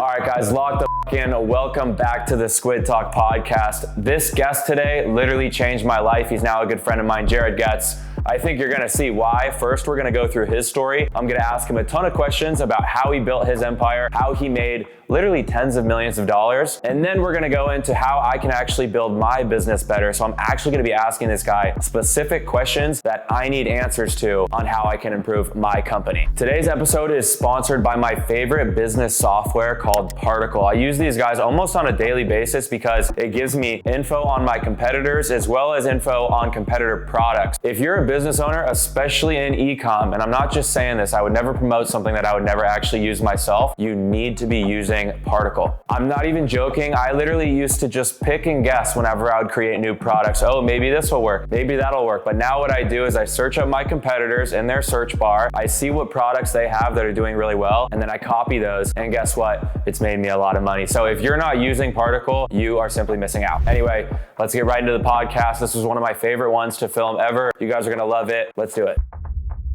All right, guys, lock the in. Welcome back to the Squid Talk podcast. This guest today literally changed my life. He's now a good friend of mine, Goetz. I think you're gonna see why. First, we're gonna go through his story. I'm gonna ask him a ton of questions about how he built his empire, how he made literally tens of millions of dollars. And then we're gonna go into how I can actually build my business better. So I'm actually gonna be asking this guy specific questions that I need answers to on how I can improve my company. Today's episode is sponsored by my favorite business software called Particle. I use these guys almost on a daily basis because it gives me info on my competitors as well as info on competitor products. If you're a business owner, especially in e-com, and I'm not just saying this, I would never promote something that I would never actually use myself, you need to be using Particle. I'm not even joking. I literally used to just pick and guess whenever I would create new products. Oh, maybe this will work. Maybe that'll work. But now what I do is I search up my competitors in their search bar. I see what products they have that are doing really well, and then I copy those. And guess what? It's made me a lot of money. So if you're not using Particle, you are simply missing out. Anyway, let's get right into the podcast. This was one of my favorite ones to film ever. You guys are gonna love it. Let's do it.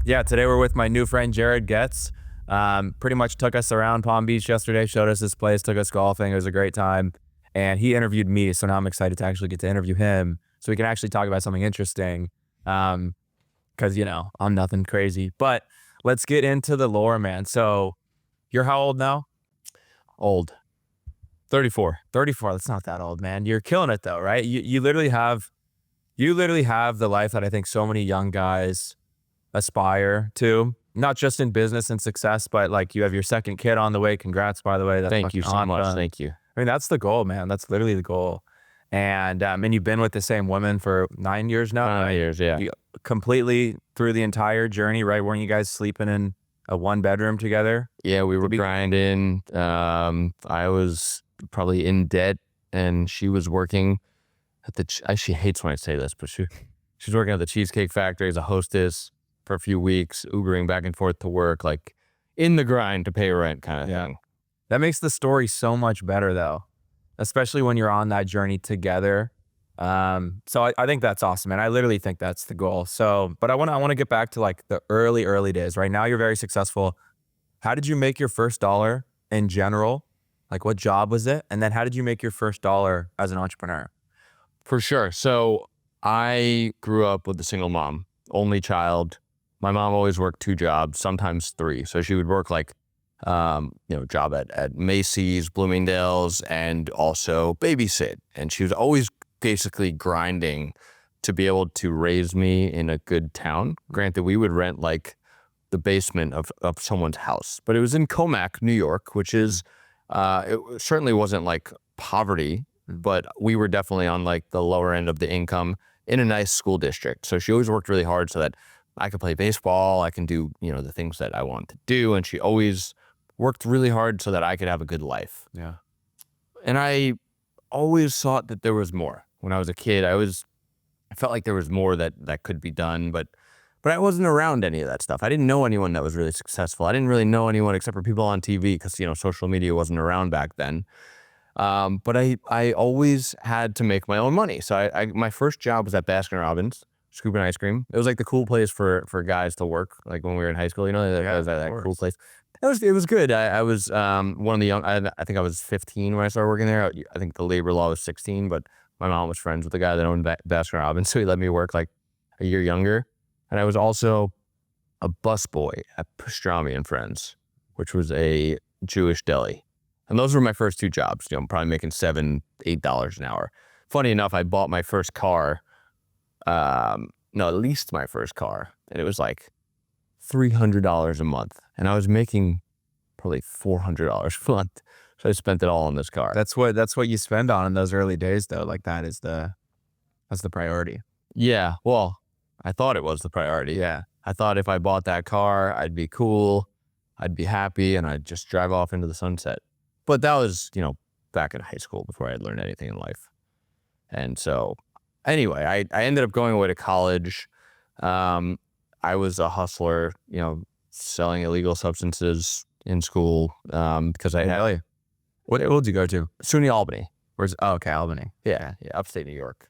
Yeah, today we're with my new friend, Goetz. Pretty much took us around Palm Beach yesterday, showed us this place, took us golfing. It was a great time. And he interviewed me, so now I'm excited to actually get to interview him so we can actually talk about something interesting. Because, you know, I'm nothing crazy. But let's get into the lore, man. So you're how old now? Old. 34. 34, that's not that old, man. You're killing it though, right? You literally have the life that I think so many young guys aspire to. Not just in business and success, but like you have your second kid on the way. Congrats, by the way. That's Thank you so much. Thank you. I mean, that's the goal, man. That's literally the goal. And you've been with the same woman for 9 years now? 9 years, yeah. Completely through the entire journey, right? Weren't you guys sleeping in a one bedroom together? Yeah, we were grinding. I was probably in debt and she was working at she hates when I say this, but she's working at the Cheesecake Factory as a hostess for a few weeks, Ubering back and forth to work, like in the grind to pay rent kind of thing. That makes the story so much better though, especially when you're on that journey together. So I think that's awesome, and I literally think that's the goal. So, but I want to get back to like the early days. Right now you're very successful. How did you make your first dollar in general? Like what job was it? And then how did you make your first dollar as an entrepreneur? For sure. So I grew up with a single mom, only child. My mom always worked 2 jobs, sometimes 3. So she would work like, job at Macy's, Bloomingdale's, and also babysit. And she was always basically grinding to be able to raise me in a good town. Granted, we would rent like the basement of someone's house, but it was in Comac, New York, which is, it certainly wasn't like poverty, but we were definitely on like the lower end of the income in a nice school district. So she always worked really hard so that I could play baseball, I can do, the things that I wanted to do. And she always worked really hard so that I could have a good life. Yeah. And I always thought that there was more. When I was a kid, I felt like there was more that could be done, but I wasn't around any of that stuff. I didn't know anyone that was really successful. I didn't really know anyone except for people on TV because, social media wasn't around back then. But I always had to make my own money. So my first job was at Baskin-Robbins, scooping ice cream. It was like the cool place for guys to work, like when we were in high school, it was that cool place. It was good. I was one of the young, I think I was 15 when I started working there. I think the labor law was 16, but my mom was friends with the guy that owned Baskin-Robbins, so he let me work like a year younger. And I was also a busboy at Pastrami and Friends, which was a Jewish deli. And those were my first 2 jobs, probably making $7, $8 an hour. Funny enough, I bought my first car, leased my first car, and it was like $300 a month. And I was making probably $400 a month. So I spent it all on this car. That's what you spend on in those early days though. Like that's the priority. Yeah. Well, I thought it was the priority. Yeah. I thought if I bought that car, I'd be cool, I'd be happy, and I'd just drive off into the sunset. But that was, back in high school before I had learned anything in life. And so anyway, I ended up going away to college. I was a hustler, selling illegal substances in school because I had... What school did you go to? SUNY Albany. Okay, Albany. Yeah, upstate New York.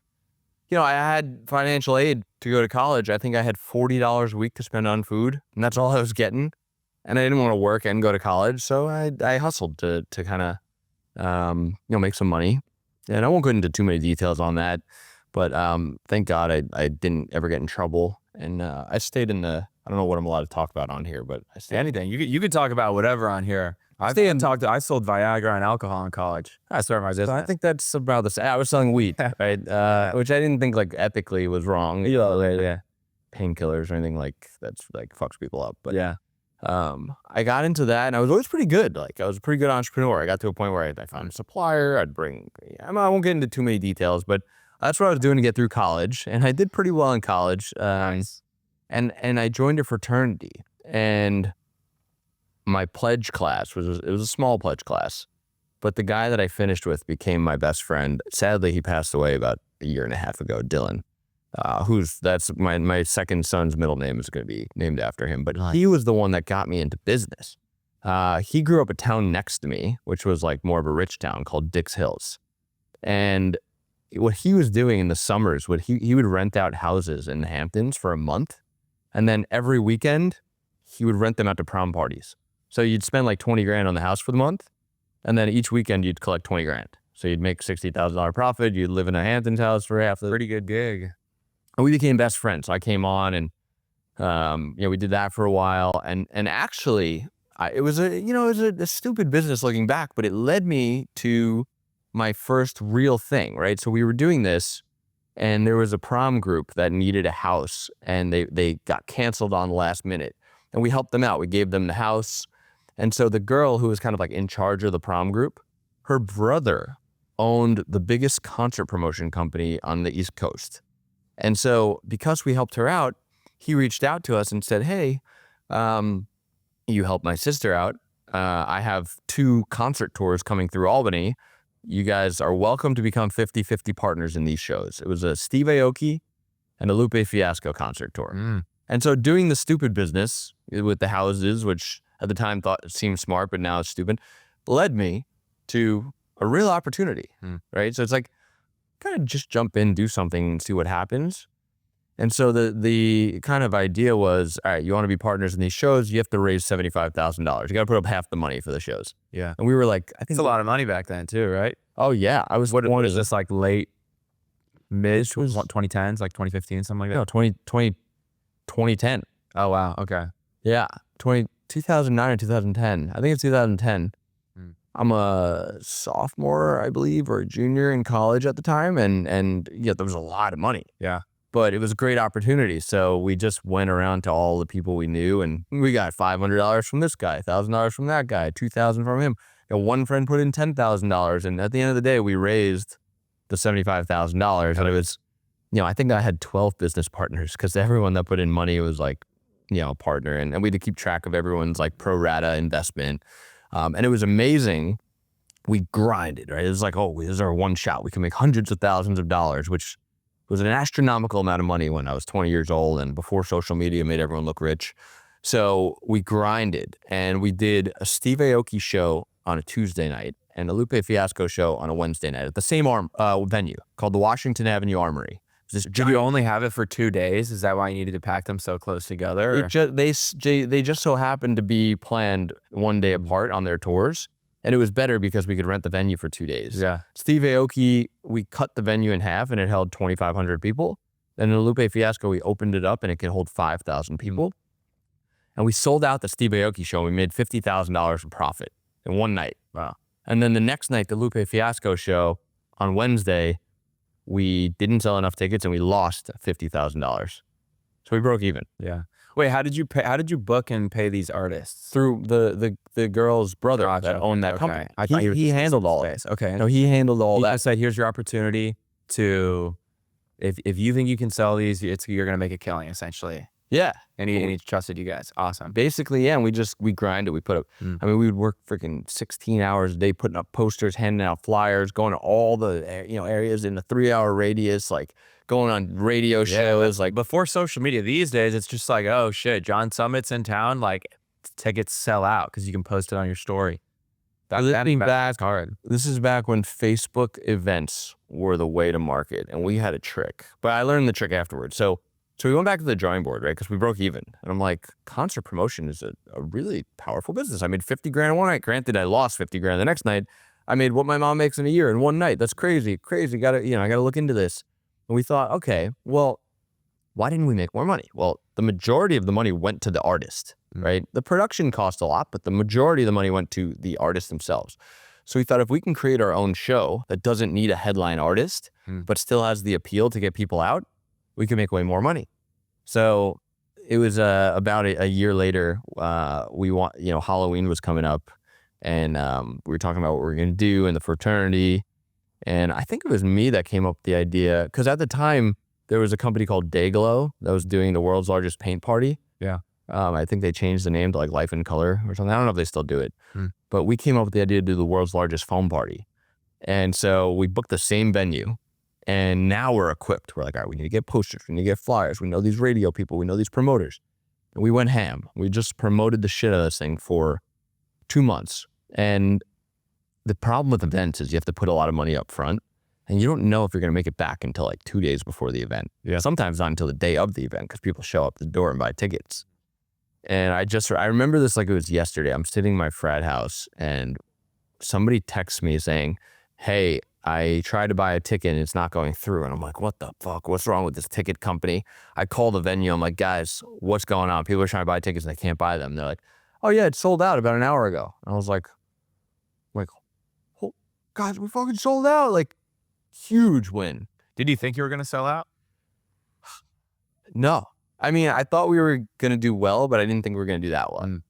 I had financial aid to go to college. I think I had $40 a week to spend on food, and that's all I was getting. and I didn't want to work and go to college, so I hustled to kind of make some money. And I won't go into too many details on that, but thank God I didn't ever get in trouble. And I stayed in the, I don't know what I'm allowed to talk about on here, but I stayed Anything. You could talk about whatever on here. I sold Viagra and alcohol in college. I started my business. So I think that's about the same. I was selling weed, right? Which I didn't think like ethically was wrong. Yeah. Painkillers or anything like that's like fucks people up. But Yeah. I got into that and I was always pretty good. Like I was a pretty good entrepreneur. I got to a point where I found a supplier. I won't get into too many details, but that's what I was doing to get through college. And I did pretty well in college. Nice. And I joined a fraternity, and my pledge class was a small pledge class, but the guy that I finished with became my best friend. Sadly, he passed away about a year and a half ago, Dylan. That's my second son's middle name is going to be named after him, but he was the one that got me into business. He grew up a town next to me, which was like more of a rich town called Dix Hills. And what he was doing in the summers, he would rent out houses in the Hamptons for a month. And then every weekend he would rent them out to prom parties. So you'd spend like 20 grand on the house for the month. And then each weekend you'd collect 20 grand. So you'd make $60,000 profit. You'd live in a Hamptons house for half the Pretty good gig. And we became best friends. So I came on and, we did that for a while. And actually it was a stupid business looking back, but it led me to my first real thing, right? So we were doing this and there was a prom group that needed a house and they got canceled on the last minute. And we helped them out. We gave them the house. And so the girl who was kind of like in charge of the prom group, her brother owned the biggest concert promotion company on the East Coast. And so because we helped her out, he reached out to us and said, hey, you helped my sister out. I have 2 concert tours coming through Albany. You guys are welcome to become 50-50 partners in these shows. It was a Steve Aoki and a Lupe Fiasco concert tour. Mm. And so doing the stupid business with the houses, which at the time thought it seemed smart, but now it's stupid, led me to a real opportunity, right? So it's like, kind of just jump in, do something and see what happens. And so the kind of idea was, all right, you want to be partners in these shows, you have to raise $75,000. You got to put up half the money for the shows. Yeah. And we were like, I think It's a lot of money back then too, right? Oh yeah. I was What is this, like mid 2010s, like 2015, something like that? No, 2010. Oh wow. Okay. Yeah. 2009 or 2010. I think it's 2010. I'm a sophomore, I believe, or a junior in college at the time. And yeah, there was a lot of money. Yeah. But it was a great opportunity. So we just went around to all the people we knew and we got $500 from this guy, $1,000 from that guy, $2,000 from him. And one friend put in $10,000. And at the end of the day, we raised the $75,000. And it was, I think I had 12 business partners because everyone that put in money was like, a partner. And we had to keep track of everyone's like pro rata investment. And it was amazing. We grinded, right? It was like, oh, this is our one shot. We can make hundreds of thousands of dollars, which was an astronomical amount of money when I was 20 years old and before social media made everyone look rich. So we grinded and we did a Steve Aoki show on a Tuesday night and a Lupe Fiasco show on a Wednesday night at the same venue called the Washington Avenue Armory. Did you only have it for 2 days? Is that why you needed to pack them so close together? They just so happened to be planned one day apart on their tours. And it was better because we could rent the venue for 2 days. Yeah. Steve Aoki, we cut the venue in half and it held 2,500 people. And in the Lupe Fiasco, we opened it up and it could hold 5,000 people. And we sold out the Steve Aoki show. We made $50,000 in profit in one night. Wow. And then the next night, the Lupe Fiasco show on Wednesday, we didn't sell enough tickets and we lost $50,000. So we broke even. Yeah. Wait, how did you book and pay these artists? Through the girl's brother that owned that company. I thought he handled all that. Okay. No, he handled all that. I said, here's your opportunity to, if you think you can sell these, you're gonna make a killing essentially. Yeah. And he trusted you guys. Awesome. Basically, yeah. And we grinded. We put up, I mean, we would work freaking 16 hours a day, putting up posters, handing out flyers, going to all the, areas in the 3-hour radius, like going on radio shows. Like before social media these days, it's just like, oh shit, John Summit's in town. Like tickets sell out because you can post it on your story. That's hard. This is back when Facebook events were the way to market and we had a trick, but I learned the trick afterwards. So So we went back to the drawing board, right? Because we broke even. And I'm like, concert promotion is a really powerful business. I made 50 grand one night. Granted, I lost 50 grand the next night. I made what my mom makes in a year in one night. That's crazy. I gotta look into this. And we thought, okay, well, why didn't we make more money? Well, the majority of the money went to the artist, right? The production cost a lot, but the majority of the money went to the artists themselves. So we thought if we can create our own show that doesn't need a headline artist, but still has the appeal to get people out, we can make way more money. So it was about a year later, Halloween was coming up, and we were talking about what we were going to do in the fraternity. And I think it was me that came up with the idea, because at the time, there was a company called Dayglow that was doing the world's largest paint party. Yeah. I think they changed the name to like Life in Color or something. I don't know if they still do it. But we came up with the idea to do the world's largest foam party. And so we booked the same venue. And now we're equipped. We're like, all right, we need to get posters. We need to get flyers. We know these radio people. We know these promoters. And we went ham. We just promoted the shit out of this thing for 2 months. And the problem with events is you have to put a lot of money up front. And you don't know if you're going to make it back until like 2 days before the event. Yeah. Sometimes not until the day of the event because people show up the door and buy tickets. And I remember this like it was yesterday. I'm sitting in my frat house and somebody texts me saying, hey, I tried to buy a ticket and it's not going through. And I'm like, what the fuck? What's wrong with this ticket company? I call the venue. I'm like, guys, what's going on? People are trying to buy tickets and they can't buy them. They're like, oh yeah, it sold out about an hour ago. And I was like, oh, guys, we fucking sold out. Like, huge win. Did you think you were going to sell out? No. I mean, I thought we were going to do well, but I didn't think we were going to do that well.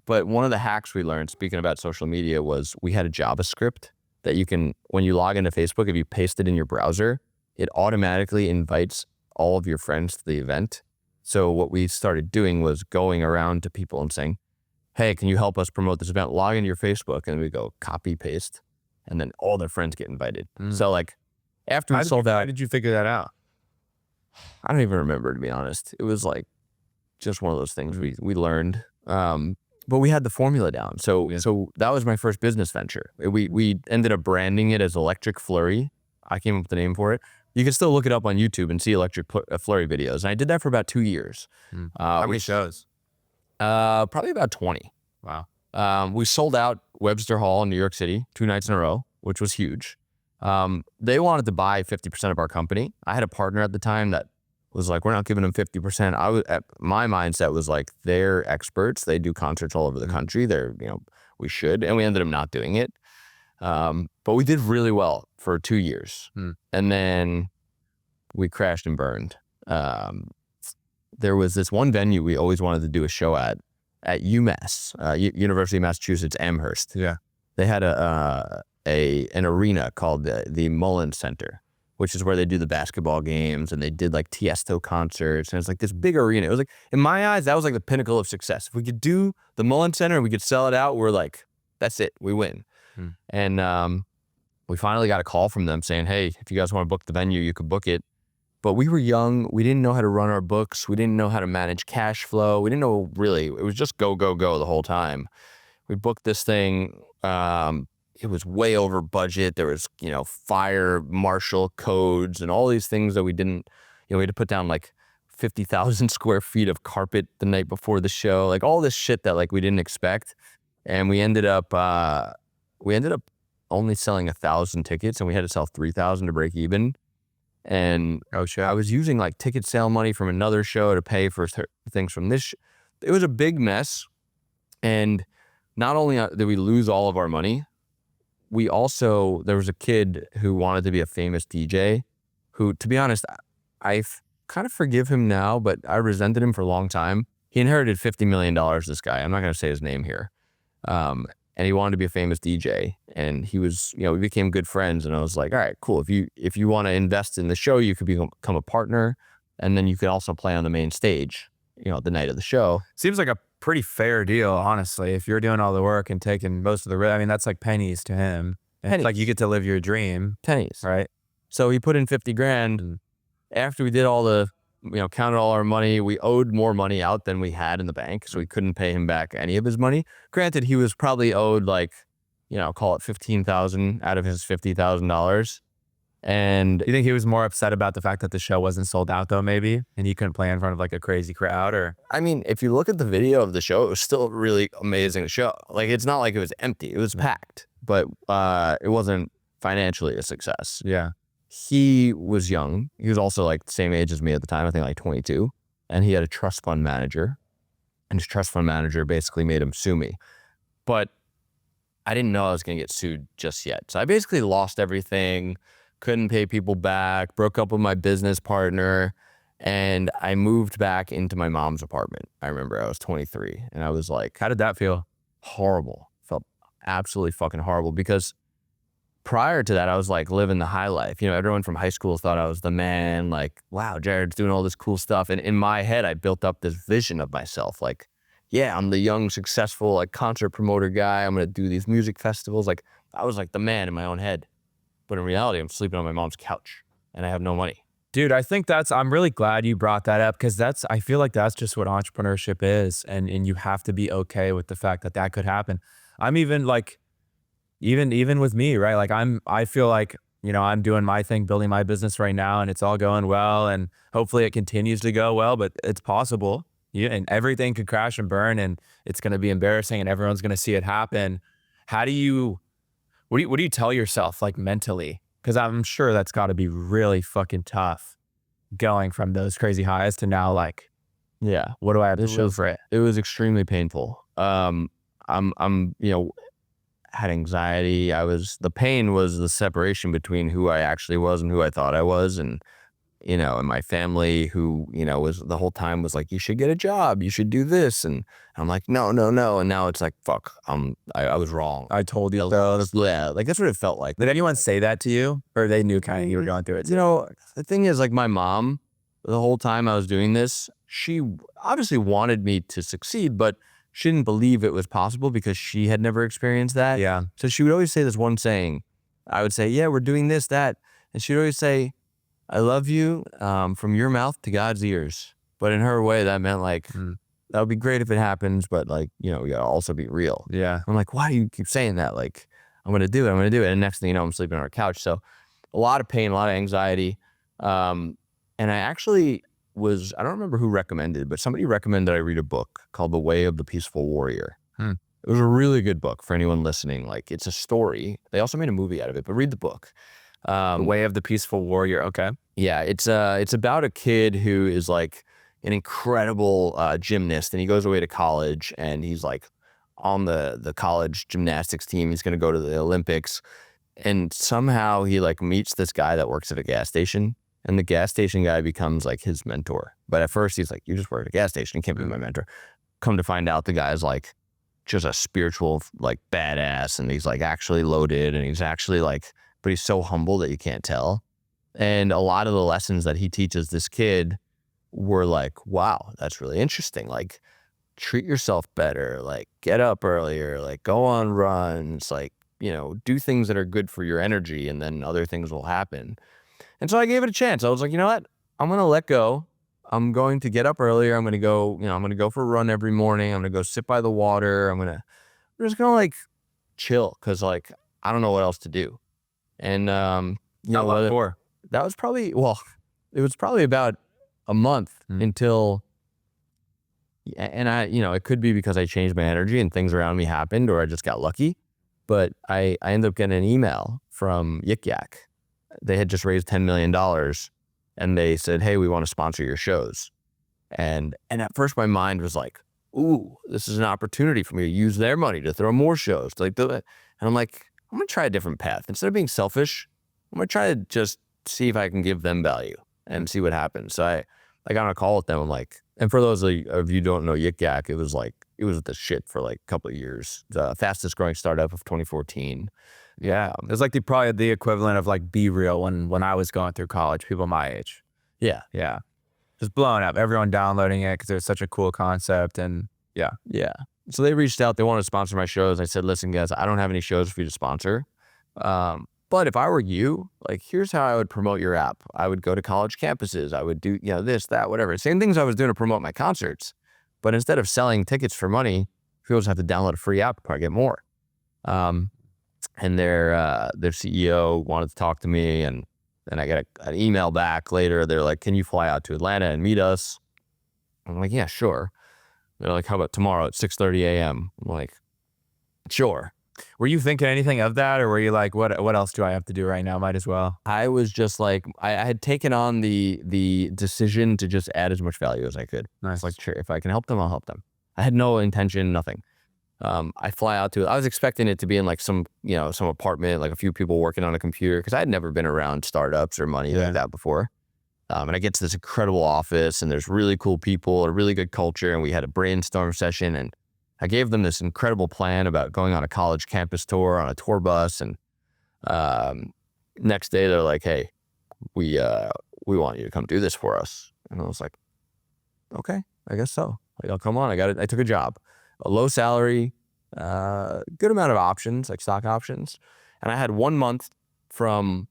But one of the hacks we learned, speaking about social media, was we had a JavaScript that you can, when you log into Facebook, if you paste it in your browser, it automatically invites all of your friends to the event. So what we started doing was going around to people and saying, hey, can you help us promote this event? Log into your Facebook, and we go copy, paste, and then all their friends get invited. So like after we sold out. How did you figure that out? I don't even remember, to be honest. It was like just one of those things we learned. But we had the formula down. So that was my first business venture. We ended up branding it as Electric Flurry. I came up with the name for it. You can still look it up on YouTube and see Electric Flurry videos. And I did that for about 2 years. How many shows? Probably about 20. Wow. We sold out Webster Hall in New York City 2 nights in a row, which was huge. They wanted to buy 50% of our company. I had a partner at the time that was like, we're not giving them 50%. My mindset was like, they're experts. They do concerts all over the country. We should. And we ended up not doing it. But we did really well for 2 years. And then we crashed and burned. There was this one venue we always wanted to do a show at UMass, University of Massachusetts, Amherst. Yeah. They had an arena called the Mullen Center, which is where they do the basketball games, and they did like Tiesto concerts, and it's like this big arena. It was like, in my eyes, that was like the pinnacle of success. If we could do the Mullen Center and we could sell it out, we're like, that's it, we win. And we finally got a call from them saying, hey, if you guys want to book the venue, you could book it. But we were young. We didn't know how to run our books. We didn't know how to manage cash flow. We didn't know really. It was just go, go, go the whole time. We booked this thing. It was way over budget. There was, fire marshal codes and all these things that we didn't, we had to put down like 50,000 square feet of carpet the night before the show, like all this shit that like we didn't expect. And we ended up only selling 1,000 tickets, and we had to sell 3,000 to break even. And I was using like ticket sale money from another show to pay for things from this. It was a big mess. And not only did we lose all of our money, there was a kid who wanted to be a famous DJ who, to be honest, I kind of forgive him now, but I resented him for a long time. He inherited $50 million, this guy. I'm not going to say his name here. And he wanted to be a famous DJ, and he was, we became good friends, and I was like, all right, cool. If you want to invest in the show, you could become a partner, and then you could also play on the main stage, the night of the show. Seems like a pretty fair deal, honestly. If you're doing all the work and taking most of the risk, I mean, that's like pennies to him. It's like you get to live your dream. Pennies. Right. So he put in 50 grand. After we did all the, counted all our money, we owed more money out than we had in the bank, so we couldn't pay him back any of his money. Granted, he was probably owed like, call it $15,000 out of his $50,000. And You think he was more upset about the fact that the show wasn't sold out though, maybe, and he couldn't play in front of like a crazy crowd? Or I mean, if you look at the video of the show, it was still a really amazing show. Like, it's not like it was empty. It was packed, but it wasn't financially a success. yeah, He was young. He was also like the same age as me at the time, I think like 22. And he had a trust fund manager. And his trust fund manager basically made him sue me. But I didn't know I was going to get sued just yet. So I basically lost everything, couldn't pay people back, broke up with my business partner, and I moved back into my mom's apartment. I remember I was 23, and I was like, how did that feel? horrible. Felt absolutely fucking horrible, because prior to that, I was like living the high life. You know, everyone from high school thought I was the man, like, wow, Jared's doing all this cool stuff. And in my head, I built up this vision of myself, like, yeah, I'm the young, successful, like, concert promoter guy. I'm going to do these music festivals. Like, I was like the man in my own head. But in reality, I'm sleeping on my mom's couch and I have no money. Dude, I think I'm really glad you brought that up, because I feel like that's just what entrepreneurship is. And you have to be okay with the fact that that could happen. I'm even like, even with me, right? Like I feel like, you know, I'm doing my thing, building my business right now, and it's all going well. And hopefully it continues to go well, but it's possible. Yeah, and everything could crash and burn, and it's going to be embarrassing, and everyone's going to see it happen. What do you tell yourself, like, mentally? Because I'm sure that's got to be really fucking tough, going from those crazy highs to now, like, Yeah. what do I have to show for it? It was extremely painful. I'm, you know, had anxiety. The pain was the separation between who I actually was and who I thought I was. And, you know, and my family, who, you know, was the whole time was like, you should get a job, you should do this. And I'm like, no. And now it's like, fuck, I was wrong. I told you so. Yeah, like that's what it felt like. Did anyone say that to you, or they knew kind of you were going through it? You know, the thing is, like, my mom, the whole time I was doing this, she obviously wanted me to succeed, but she didn't believe it was possible because she had never experienced that. Yeah. So she would always say this one saying. I would say, yeah, we're doing this, that. And she'd always say, I love you, from your mouth to God's ears. But in her way, that meant like, that would be great if it happens, but, like, you know, you gotta also be real. Yeah. I'm like, why do you keep saying that? Like, I'm gonna do it. And next thing you know, I'm sleeping on our couch. So a lot of pain, a lot of anxiety. And I actually I don't remember who recommended, but somebody recommended I read a book called The Way of the Peaceful Warrior. It was a really good book for anyone listening. Like, it's a story. They also made a movie out of it, but read the book. The Way of the Peaceful Warrior. Okay. Yeah, it's about a kid who is like an incredible gymnast, and he goes away to college, and he's like on the college gymnastics team. He's going to go to the Olympics, and somehow he like meets this guy that works at a gas station, and the gas station guy becomes like his mentor. But at first he's like, you just work at a gas station, you can't be my mentor. Come to find out, the guy's like just a spiritual, like, badass, and he's like actually loaded, and he's actually like, but he's so humble that you can't tell. And a lot of the lessons that he teaches this kid were like, wow, that's really interesting. Like, treat yourself better, like, get up earlier, like, go on runs, like, you know, do things that are good for your energy, and then other things will happen. And so I gave it a chance. I was like, you know what? I'm going to let go. I'm going to get up earlier. I'm going to go, you know, I'm going to go for a run every morning. I'm going to go sit by the water. I'm just going to, like, chill, because, like, I don't know what else to do. And, you know, what for? That was probably, well, it was probably about a month until, and I, you know, it could be because I changed my energy and things around me happened, or I just got lucky. But I ended up getting an email from Yik Yak. They had just raised $10 million, and they said, hey, we want to sponsor your shows. And at first my mind was like, ooh, this is an opportunity for me to use their money to throw more shows. Like, and I'm like, I'm going to try a different path. Instead of being selfish, I'm going to try to just see if I can give them value and see what happens. So I got on a call with them. I'm like, and for those of you who don't know Yik Yak, it was the shit for like a couple of years. The fastest growing startup of 2014. Yeah. It was like probably the equivalent of like Be Real when I was going through college, people my age. Yeah. Yeah. Just blowing up. Everyone downloading it because it was such a cool concept. And yeah. Yeah. So they reached out. They wanted to sponsor my shows. I said, listen, guys, I don't have any shows for you to sponsor. But if I were you, like, here's how I would promote your app. I would go to college campuses. I would do, you know, this, that, whatever. Same things I was doing to promote my concerts. But instead of selling tickets for money, people just have to download a free app to probably get more. And their CEO wanted to talk to me, and And I get an email back later. They're like, can you fly out to Atlanta and meet us? I'm like, yeah, sure. They're like, how about tomorrow at 6:30 a.m.? I'm like, sure. Were you thinking anything of that, or were you like, what else do I have to do right now? Might as well. I was just like, I had taken on the decision to just add as much value as I could. Nice. Like, sure, if I can help them, I'll help them. I had no intention, nothing. I fly out to it. I was expecting it to be in like some apartment, like a few people working on a computer, because I had never been around startups or money like that before. And I get to this incredible office, and there's really cool people, a really good culture, and we had a brainstorm session, and I gave them this incredible plan about going on a college campus tour on a tour bus. And next day they're like, hey, we want you to come do this for us. And I was like, okay, I guess so. Like, I'll come on. I took a job, a low salary, good amount of options, like stock options. And I had 1 month from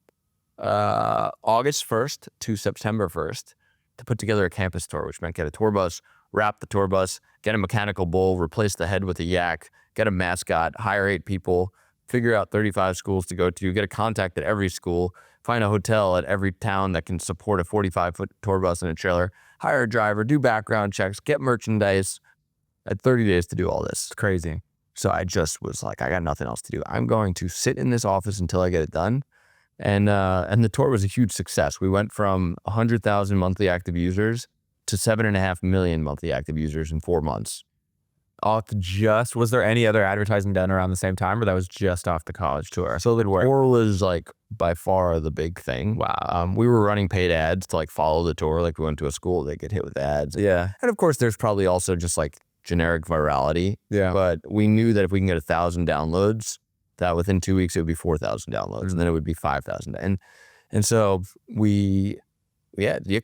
August 1st to September 1st to put together a campus tour, which meant get a tour bus, wrap the tour bus, get a mechanical bull, replace the head with a yak, get a mascot, hire 8 people, figure out 35 schools to go to, get a contact at every school, find a hotel at every town that can support a 45-foot tour bus and a trailer, hire a driver, do background checks, get merchandise. I had 30 days to do all this. It's crazy. So I just was like, I got nothing else to do. I'm going to sit in this office until I get it done. And the tour was a huge success. We went from 100,000 monthly active users to 7.5 million monthly active users in 4 months. Was there any other advertising done around the same time, or that was just off the college tour? So the tour was like by far the big thing. Wow. We were running paid ads to like follow the tour. Like we went to a school, they get hit with ads. Yeah. And of course there's probably also just like generic virality. Yeah. But we knew that if we can get 1,000 downloads, that within 2 weeks it would be 4,000 downloads, and then it would be 5,000. And so Yik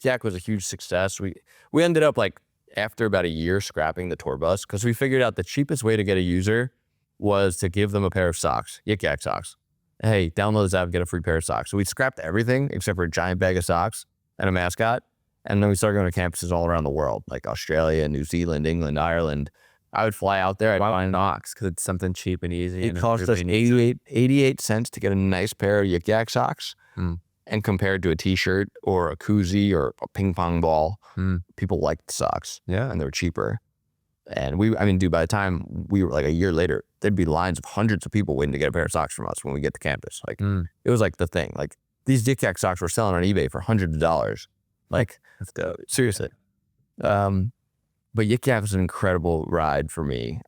Yak was a huge success. We ended up like after about a year scrapping the tour bus, because we figured out the cheapest way to get a user was to give them a pair of socks, Yik Yak socks. Hey, download this app, get a free pair of socks. So we scrapped everything except for a giant bag of socks and a mascot. And then we started going to campuses all around the world, like Australia, New Zealand, England, Ireland. I would fly out there. I'd find socks because it's something cheap and easy. It cost us 88 cents to get a nice pair of Yik Yak socks. And compared to a t-shirt or a koozie or a ping pong ball, people liked socks. Yeah. And they were cheaper. And by the time we were like a year later, there'd be lines of hundreds of people waiting to get a pair of socks from us when we get to campus. Like it was like the thing. Like these Yik Yak socks were selling on eBay for hundreds of dollars. Like that's dope. Seriously. But Yik Yak was an incredible ride for me.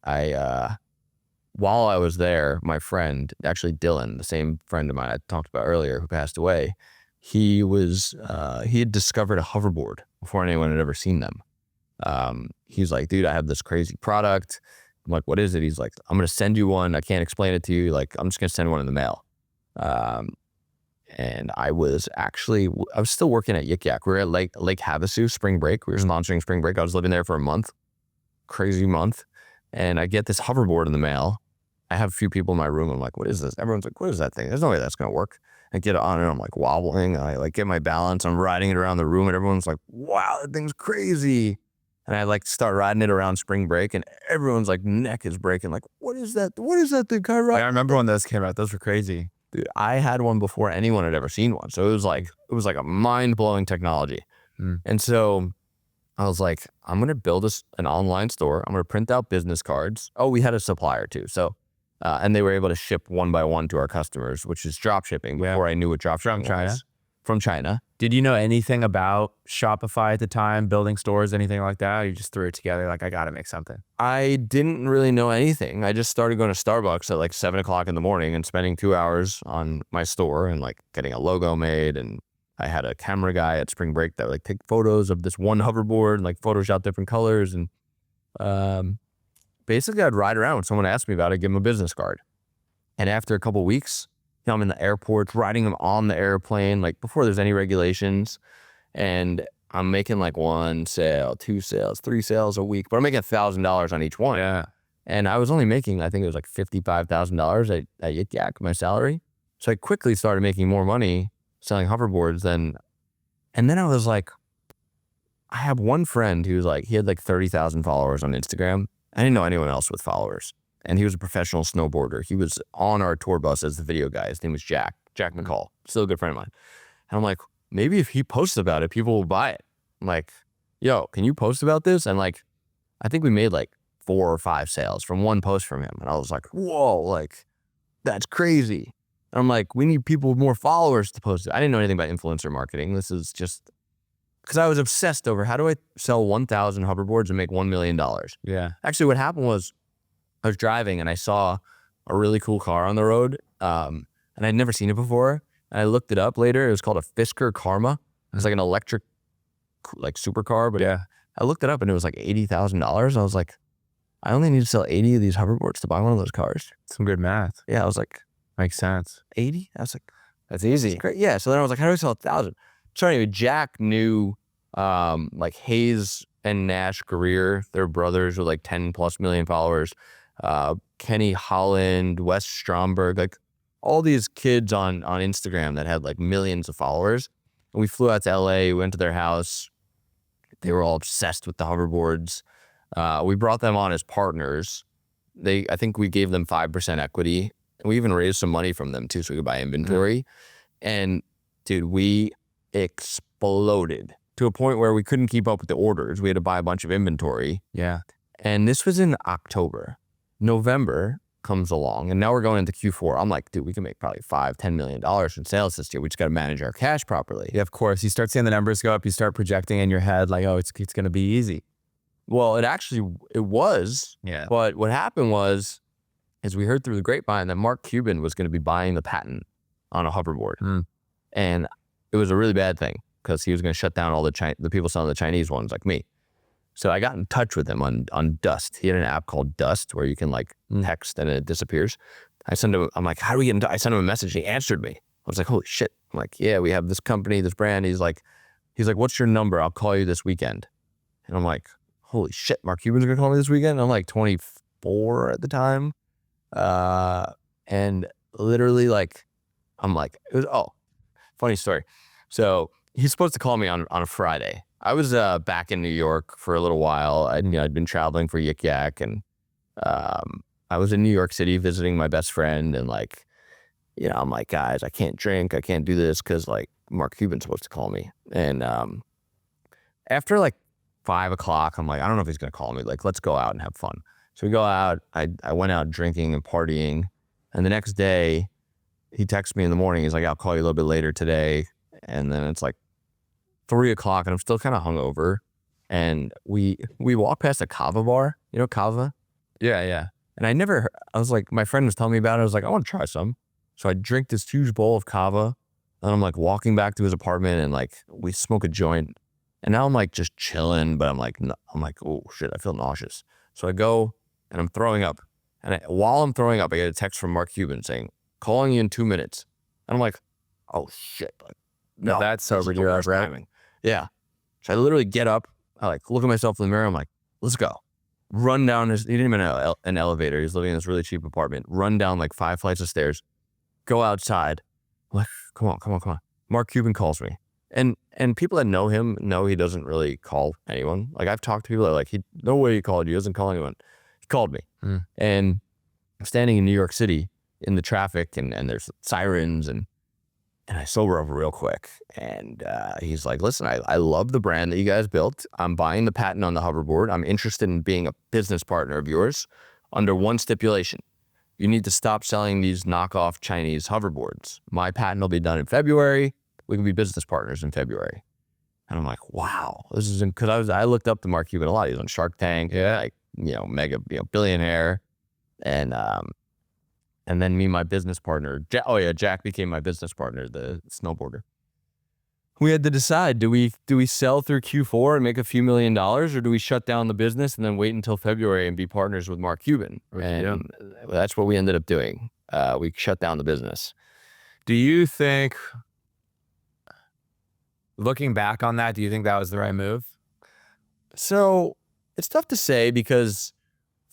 While I was there, my friend, actually Dylan, the same friend of mine I talked about earlier who passed away, he had discovered a hoverboard before anyone had ever seen them. He's like, dude, I have this crazy product. I'm like, what is it? He's like, I'm going to send you one. I can't explain it to you. Like, I'm just going to send one in the mail. And I was still working at Yik Yak. We were at Lake Havasu, spring break. We were sponsoring spring break. I was living there for a month, crazy month. And I get this hoverboard in the mail. I have a few people in my room. I'm like, what is this? Everyone's like, what is that thing? There's no way that's going to work. I get it on and I'm like wobbling. I like get my balance. I'm riding it around the room and everyone's like, wow, that thing's crazy. And I like start riding it around spring break and everyone's like neck is breaking. Like, what is that? What is that thing? I remember when those came out. Those were crazy. Dude, I had one before anyone had ever seen one. So it was like a mind-blowing technology. And so I was like, I'm going to build an online store. I'm going to print out business cards. Oh, we had a supplier too. So, and they were able to ship one by one to our customers, which is dropshipping before I knew what dropshipping was. From China. Did you know anything about Shopify at the time, building stores, anything like that? Or you just threw it together like, I got to make something? I didn't really know anything. I just started going to Starbucks at like 7 o'clock in the morning and spending 2 hours on my store and like getting a logo made. And I had a camera guy at spring break that would like take photos of this one hoverboard and like Photoshop different colors. And basically I'd ride around when someone asked me about it, give them a business card. And after a couple of weeks, I'm in the airport, riding them on the airplane, like before there's any regulations. And I'm making like 1 sale, 2 sales, 3 sales a week, but I'm making $1,000 on each one. Yeah. And I was only making, I think it was like $55,000 at Yik Yak, my salary. So I quickly started making more money selling hoverboards and then I was like, I have one friend who's like, he had like 30,000 followers on Instagram. I didn't know anyone else with followers. And he was a professional snowboarder. He was on our tour bus as the video guy. His name was Jack McCall, still a good friend of mine. And I'm like, maybe if he posts about it, people will buy it. I'm like, yo, can you post about this? And like, I think we made like 4 or 5 sales from one post from him. And I was like, whoa, like, that's crazy. And I'm like, we need people with more followers to post it. I didn't know anything about influencer marketing. This is just because I was obsessed over how do I sell 1,000 hoverboards and make $1 million? Yeah. Actually, what happened was I was driving and I saw a really cool car on the road, and I'd never seen it before. And I looked it up later. It was called a Fisker Karma. It was like an electric, like supercar. But Yeah. I looked it up and it was like $80,000. I was like, I only need to sell 80 of these hoverboards to buy one of those cars. Some good math. Yeah, I was like, Makes sense. 80? I was like, That's easy. great. Yeah. So then I was like, how do I sell 1,000? So anyway, Jack knew like Hayes and Nash Greer, their brothers with like 10 plus million followers. Kenny Holland, Wes Stromberg, like all these kids on Instagram that had like millions of followers. And we flew out to LA, we went to their house. They were all obsessed with the hoverboards. We brought them on as partners. I think we gave them 5% equity. And we even raised some money from them too, so we could buy inventory. And dude, we exploded to a point where we couldn't keep up with the orders. We had to buy a bunch of inventory. Yeah. And this was in October. November comes along, and now we're going into Q4. I'm like, dude, we can make probably $5-10 million in sales this year. We just got to manage our cash properly. Yeah, of course. You start seeing the numbers go up. You start projecting in your head like, oh, it's going to be easy. Well, it was. Yeah. But what happened was, is we heard through the grapevine that Mark Cuban was going to be buying the patent on a hoverboard. And it was a really bad thing because he was going to shut down all the people selling the Chinese ones like me. So I got in touch with him on Dust. He had an app called Dust where you can like text and it disappears. I'm like, how do we get in touch? I sent him a message. He answered me. I was like, holy shit. I'm like, yeah, we have this company, this brand. He's like, what's your number? I'll call you this weekend. And I'm like, holy shit, Mark Cuban's going to call me this weekend? I'm like 24 at the time. And literally like, I'm like, funny story. So he's supposed to call me on a Friday. I was back in New York for a little while. I'd been traveling for Yik Yak, and I was in New York City visiting my best friend, and like, I'm like, guys, I can't drink, I can't do this because like Mark Cuban's supposed to call me. And after like 5 o'clock, I'm like, I don't know if he's gonna call me. Like, let's go out and have fun. So we go out. I went out drinking and partying, and the next day, he texts me in the morning. He's like, I'll call you a little bit later today. And then it's like 3 o'clock and I'm still kind of hungover. And we walk past a kava bar, kava? Yeah, yeah. And I was like, my friend was telling me about it. I was like, I want to try some. So I drink this huge bowl of kava, and I'm like walking back to his apartment, and like we smoke a joint. And now I'm like just chilling, but I'm like, oh shit, I feel nauseous. So I go and I'm throwing up. And while I'm throwing up, I get a text from Mark Cuban saying, calling you in 2 minutes. And I'm like, oh shit. Like, no, that's sobered you up, right? Timing. Yeah. So I literally get up, I like look at myself in the mirror, I'm like, let's go. Run down he didn't even have an elevator. He's living in this really cheap apartment. Run down like 5 flights of stairs, go outside. I'm like, come on. Mark Cuban calls me. And people that know him know he doesn't really call anyone. Like I've talked to people that are like, no way he called you. He doesn't call anyone. He called me. And I'm standing in New York City in the traffic, and there's sirens, and I sober up real quick. And he's like, listen, I love the brand that you guys built. I'm buying the patent on the hoverboard. I'm interested in being a business partner of yours under one stipulation. You need to stop selling these knockoff Chinese hoverboards. My patent will be done in February. We can be business partners in February. And I'm like, wow, this is because I looked up to Mark Cuban a lot. He was on Shark Tank, like, mega, billionaire. And then me and my business partner, Jack became my business partner, the snowboarder. We had to decide, do we sell through Q4 and make a few $1 million, or do we shut down the business and then wait until February and be partners with Mark Cuban? And that's what we ended up doing. We shut down the business. Do you think, looking back on that, do you think that was the right move? So it's tough to say because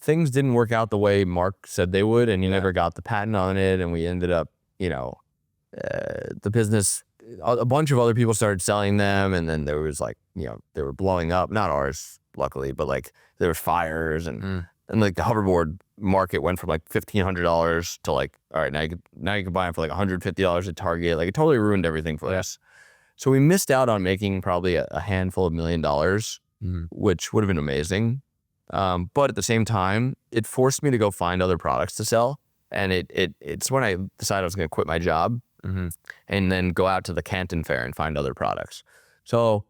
things didn't work out the way Mark said they would, and he never got the patent on it, and we ended up, the business, a bunch of other people started selling them, and then there was like, they were blowing up, not ours, luckily, but like there was fires, and And like the hoverboard market went from like $1,500 to like, all right, now you can buy them for like $150 at Target. Like it totally ruined everything for us. So we missed out on making probably a handful of $1 million, which would have been amazing. But at the same time, it forced me to go find other products to sell. And it's when I decided I was going to quit my job and then go out to the Canton Fair and find other products. So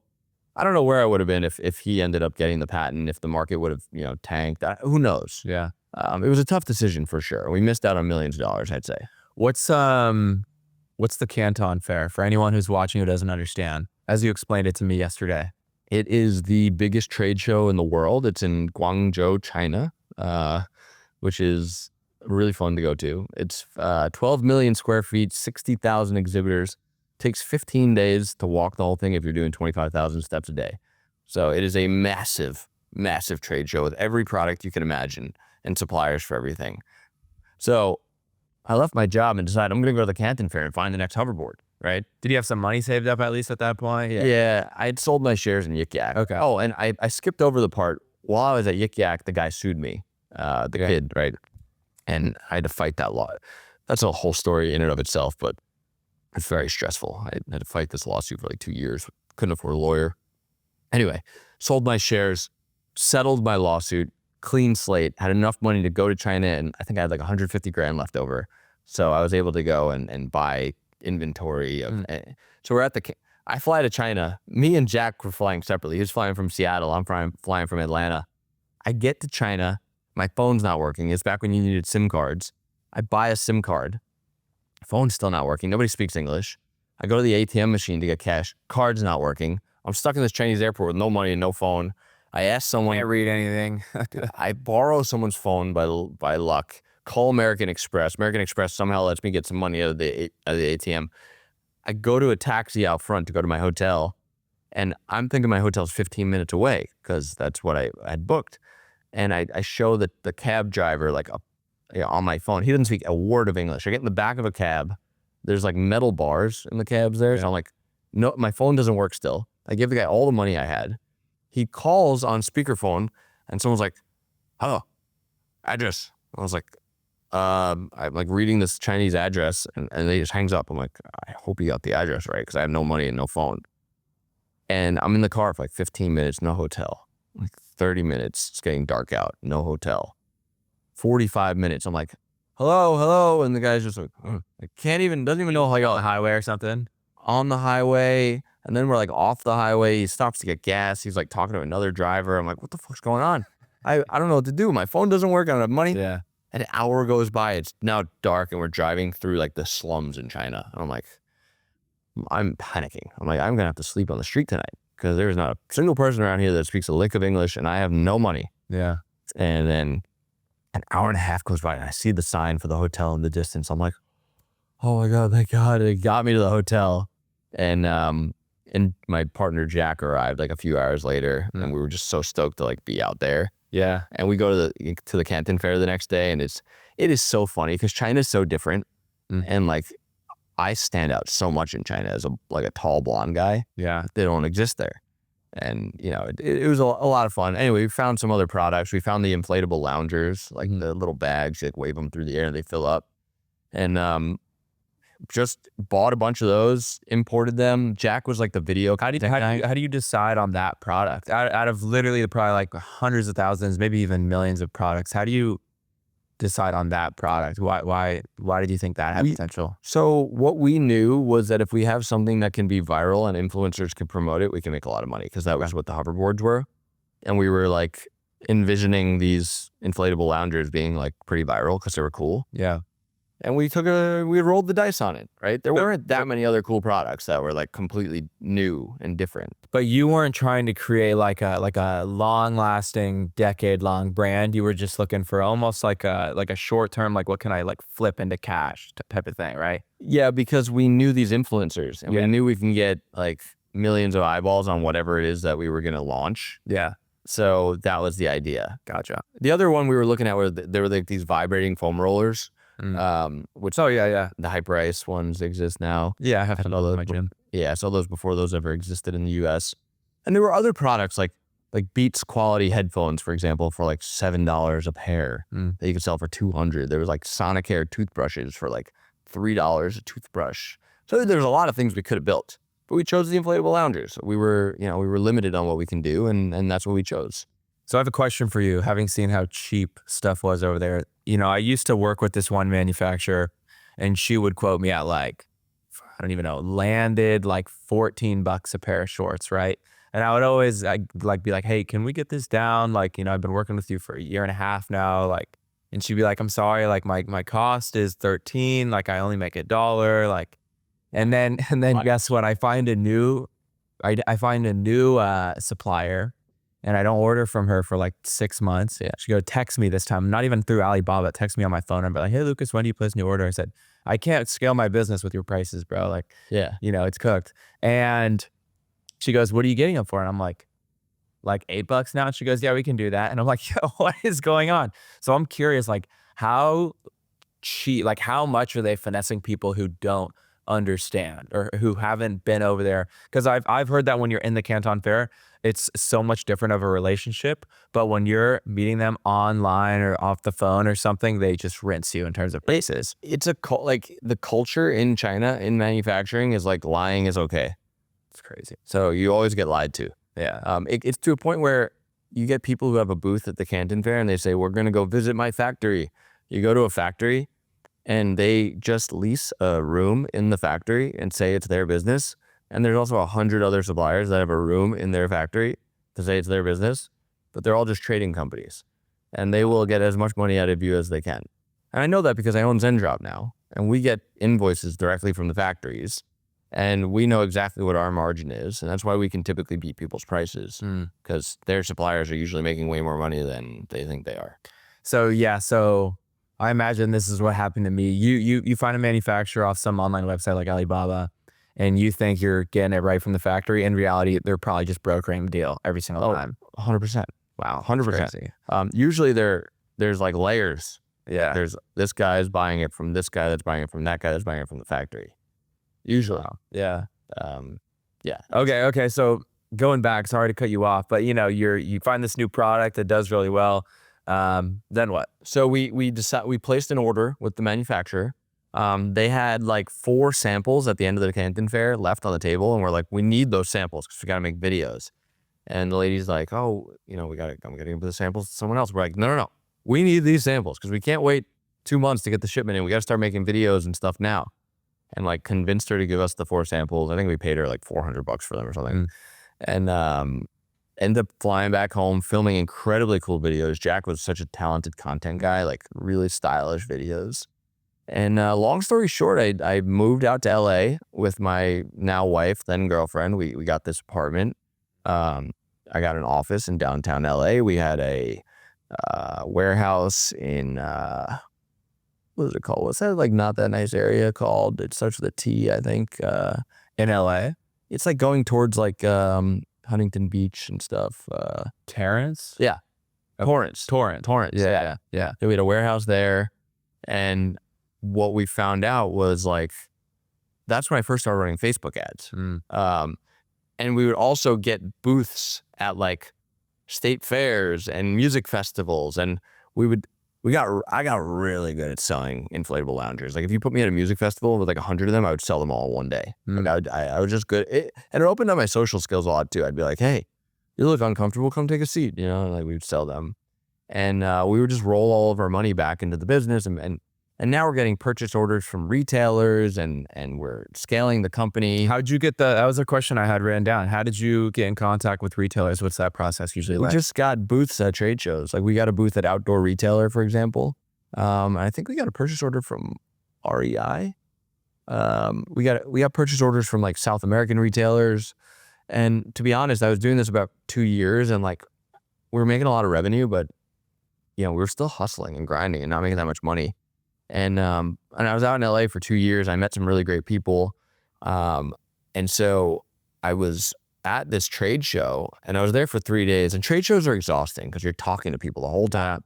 I don't know where I would have been if he ended up getting the patent, if the market would have, tanked. Who knows? Yeah. It was a tough decision for sure. We missed out on millions of dollars, I'd say. What's the Canton Fair for anyone who's watching who doesn't understand? As you explained it to me yesterday. It is the biggest trade show in the world. It's in Guangzhou, China, which is really fun to go to. It's 12 million square feet, 60,000 exhibitors. Takes 15 days to walk the whole thing if you're doing 25,000 steps a day. So it is a massive, massive trade show with every product you can imagine and suppliers for everything. So I left my job and decided I'm going to go to the Canton Fair and find the next hoverboard, right? Did you have some money saved up at least at that point? Yeah, I had sold my shares in Yik Yak. Okay. Oh, and I skipped over the part. While I was at Yik Yak, the guy sued me, the kid, right? And I had to fight that law. That's a whole story in and of itself, but it's very stressful. I had to fight this lawsuit for like 2 years. Couldn't afford a lawyer. Anyway, sold my shares, settled my lawsuit, clean slate, had enough money to go to China, and I think I had like 150 grand left over. So I was able to go and buy inventory. So we're at I fly to China. Me and Jack were flying separately. He was flying from Seattle. I'm flying from Atlanta. I get to China. My phone's not working. It's back when you needed SIM cards. I buy a SIM card. Phone's still not working. Nobody speaks English. I go to the ATM machine to get cash. Card's not working. I'm stuck in this Chinese airport with no money and no phone. I ask someone. Can't read anything. I borrow someone's phone by luck. Call American Express. American Express somehow lets me get some money out of the ATM. I go to a taxi out front to go to my hotel, and I'm thinking my hotel's 15 minutes away because that's what I had booked. And I show the cab driver like on my phone. He doesn't speak a word of English. I get in the back of a cab. There's like metal bars in the cabs there. So I'm like, no, my phone doesn't work still. I give the guy all the money I had. He calls on speakerphone and someone's like, hello, address. I was like, I'm like reading this Chinese address and he just hangs up. I'm like, I hope he got the address right because I have no money and no phone. And I'm in the car for like 15 minutes, no hotel. Like 30 minutes, it's getting dark out, no hotel. 45 minutes, I'm like, hello, and the guy's just like, doesn't even know like On the highway or something? on the highway, and then we're like off the highway. He stops to get gas. He's like talking to another driver. I'm like, what the fuck's going on? I don't know what to do. My phone doesn't work. I don't have money. Yeah. An hour goes by. It's now dark, and we're driving through like the slums in China. And I'm like, I'm panicking. I'm like, I'm gonna have to sleep on the street tonight because there's not a single person around here that speaks a lick of English, and I have no money. Yeah. And then an hour and a half goes by, and I see the sign for the hotel in the distance. I'm like, oh my God, thank God. It got me to the hotel. And my partner Jack arrived like a few hours later, and we were just so stoked to like be out there. Yeah. And we go to the Canton Fair the next day, and it is so funny because China's so different. And like I stand out so much in China as a tall blonde guy. Yeah. They don't exist there. And, it was a lot of fun. Anyway, we found some other products. We found the inflatable loungers, like the little bags, you like wave them through the air and they fill up. And just bought a bunch of those, imported them. Jack was like the video. How do you decide on that product? Out of literally probably like hundreds of thousands, maybe even millions of products, how do you decide on that product? Why did you think that had potential? So what we knew was that if we have something that can be viral and influencers can promote it, we can make a lot of money because that was what the hoverboards were. And we were like envisioning these inflatable loungers being like pretty viral because they were cool. Yeah. And we rolled the dice on it, right? There weren't that many other cool products that were like completely new and different. But you weren't trying to create like a long-lasting, decade-long brand. You were just looking for almost like a short-term, like what can I like flip into cash type of thing, right? Yeah, because we knew these influencers and we knew we can get like millions of eyeballs on whatever it is that we were going to launch. Yeah. So that was the idea. Gotcha. The other one we were looking at there were like these vibrating foam rollers. Which yeah, the Hyper Ice ones exist now. yeah, I have some all those in my gym. Yeah, I saw those before those ever existed in the US. And there were other products like like Beats quality headphones, for example, for like $7 a pair that you could sell for $200. There was like Sonicare toothbrushes for like $3 a toothbrush. So there's a lot of things we could have built, but we chose the inflatable loungers. We were limited on what we can do, and that's what we chose. So I have a question for you, having seen how cheap stuff was over there. I used to work with this one manufacturer, and she would quote me at like, I don't even know, landed like $14 a pair of shorts, right? And I would always be like, hey, can we get this down? Like, I've been working with you for a year and a half now. Like, and she'd be like, I'm sorry, like my cost is 13, like I only make $1. Like, and then guess what? I find a new supplier, and I don't order from her for like 6 months. Yeah. She go text me this time, not even through Alibaba, text me on my phone and be like, hey Lucas, when do you place a new order? I said, I can't scale my business with your prices, bro. Like, yeah, it's cooked. And she goes, what are you getting them for? And I'm like $8 now. And she goes, yeah, we can do that. And I'm like, yo, what is going on? So I'm curious, like how cheap, like how much are they finessing people who don't understand or who haven't been over there? Because I've heard that when you're in the Canton Fair, it's so much different of a relationship. But when you're meeting them online or off the phone or something, they just rinse you in terms of prices. It's like the culture in China in manufacturing is like lying is okay. It's crazy. So you always get lied to. Yeah. It's to a point where you get people who have a booth at the Canton Fair and they say, we're going to go visit my factory. You go to a factory and they just lease a room in the factory and say it's their business. And there's also 100 other suppliers that have a room in their factory to say it's their business, but they're all just trading companies and they will get as much money out of you as they can. And I know that because I own Zendrop now, and we get invoices directly from the factories. And we know exactly what our margin is. And that's why we can typically beat people's prices, because their suppliers are usually making way more money than they think they are. So yeah, so I imagine this is what happened to me. You find a manufacturer off some online website like Alibaba, and you think you're getting it right from the factory. In reality, they're probably just brokering the deal every single time. 100%. Wow, 100%. Usually there's like layers. Yeah. There's this guy is buying it from this guy that's buying it from that guy that's buying it from the factory. Usually. Wow. Yeah. Yeah. Okay. So going back, sorry to cut you off, but you find this new product that does really well. Then what? So we placed an order with the manufacturer. They had like 4 samples at the end of the Canton Fair left on the table, and we're like, we need those samples because we got to make videos. And the lady's like, oh, I'm gonna give the samples to someone else. We're like, no. We need these samples because we can't wait 2 months to get the shipment in. We got to start making videos and stuff now. And like convinced her to give us the 4 samples. I think we paid her like $400 for them or something. And ended up flying back home, filming incredibly cool videos. Jack was such a talented content guy, like really stylish videos. And long story short, I moved out to LA with my now wife, then girlfriend. We got this apartment. I got an office in downtown LA. We had a warehouse in what is it called? What's that like not that nice area called? It starts with a T, I think. In LA? It's like going towards like Huntington Beach and stuff. Terrence? Yeah. Torrance. Yeah. So we had a warehouse there, and what we found out was like that's when I first started running Facebook ads. And we would also get booths at like state fairs and music festivals, and I got really good at selling inflatable loungers. Like if you put me at a music festival with like 100 of them, I would sell them all in one day. Like I was just good. And it opened up my social skills a lot too. I'd be like, hey, you look uncomfortable, come take a seat. And like we would sell them. And we would just roll all of our money back into the business. And now we're getting purchase orders from retailers, and we're scaling the company. How'd you get that was a question I had written down. How did you get in contact with retailers? What's that process usually like? We just got booths at trade shows. Like we got a booth at Outdoor Retailer, for example. I think we got a purchase order from REI. We got purchase orders from like South American retailers. And to be honest, I was doing this about 2 years, and like we were making a lot of revenue, but we were still hustling and grinding and not making that much money. And I was out in LA for 2 years. I met some really great people. And so I was at this trade show, and I was there for 3 days. And trade shows are exhausting because you're talking to people the whole time.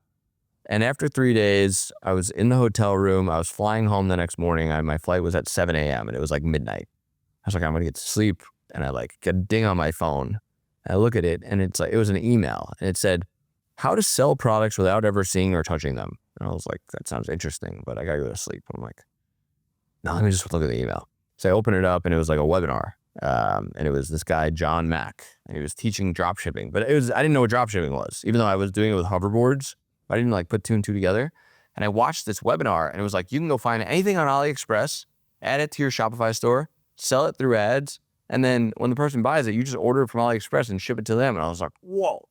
And after 3 days, I was in the hotel room. I was flying home the next morning. My flight was at 7 a.m. and it was like midnight. I was like, I'm going to get to sleep. And I like get a ding on my phone. And I look at it, and it was an email, and it said, how to sell products without ever seeing or touching them. And I was like, that sounds interesting, but I gotta go to sleep. I'm like, no, let me just look at the email. So I opened it up, and it was like a webinar. And it was this guy, John Mack, and he was teaching dropshipping, but I didn't know what dropshipping was, even though I was doing it with hoverboards. I didn't like put two and two together. And I watched this webinar, and it was like, you can go find anything on AliExpress, add it to your Shopify store, sell it through ads, and then when the person buys it, you just order it from AliExpress and ship it to them. And I was like, whoa,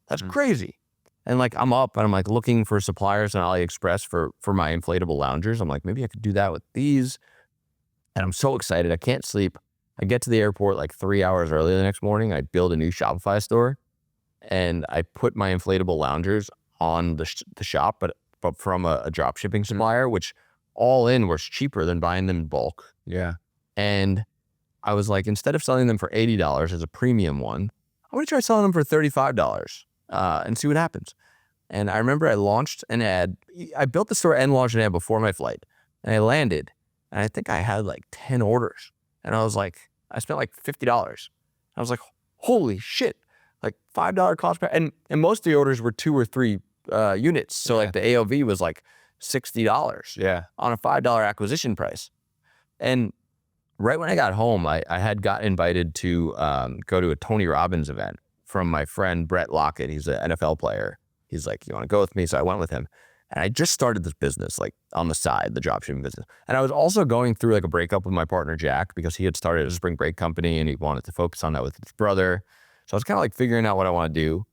that's crazy. And like, I'm up and I'm like looking for suppliers on AliExpress for my inflatable loungers. I'm like, maybe I could do that with these. And I'm so excited. I can't sleep. I get to the airport like 3 hours early the next morning. I build a new Shopify store, and I put my inflatable loungers on the shop, but from a drop shipping supplier, which all in was cheaper than buying them in bulk. Yeah. And I was like, instead of selling them for $80 as a premium one, I'm gonna try selling them for $35 and see what happens. And I remember I launched an ad. I built the store and launched an ad before my flight, and I landed, and I think I had like 10 orders. And I was like, I spent like $50. I was like, holy shit, like $5 cost per, and most of the orders were 2 or 3 units. So like the AOV was like $60 on a $5 acquisition price. And right when I got home, I had got invited to go to a Tony Robbins event from my friend Brett Lockett. He's an NFL player. He's like, you want to go with me? So I went with him. And I just started this business like on the side, the dropshipping business. And I was also going through like a breakup with my partner, Jack, because he had started a spring break company and he wanted to focus on that with his brother. So I was kind of like figuring out what I want to do.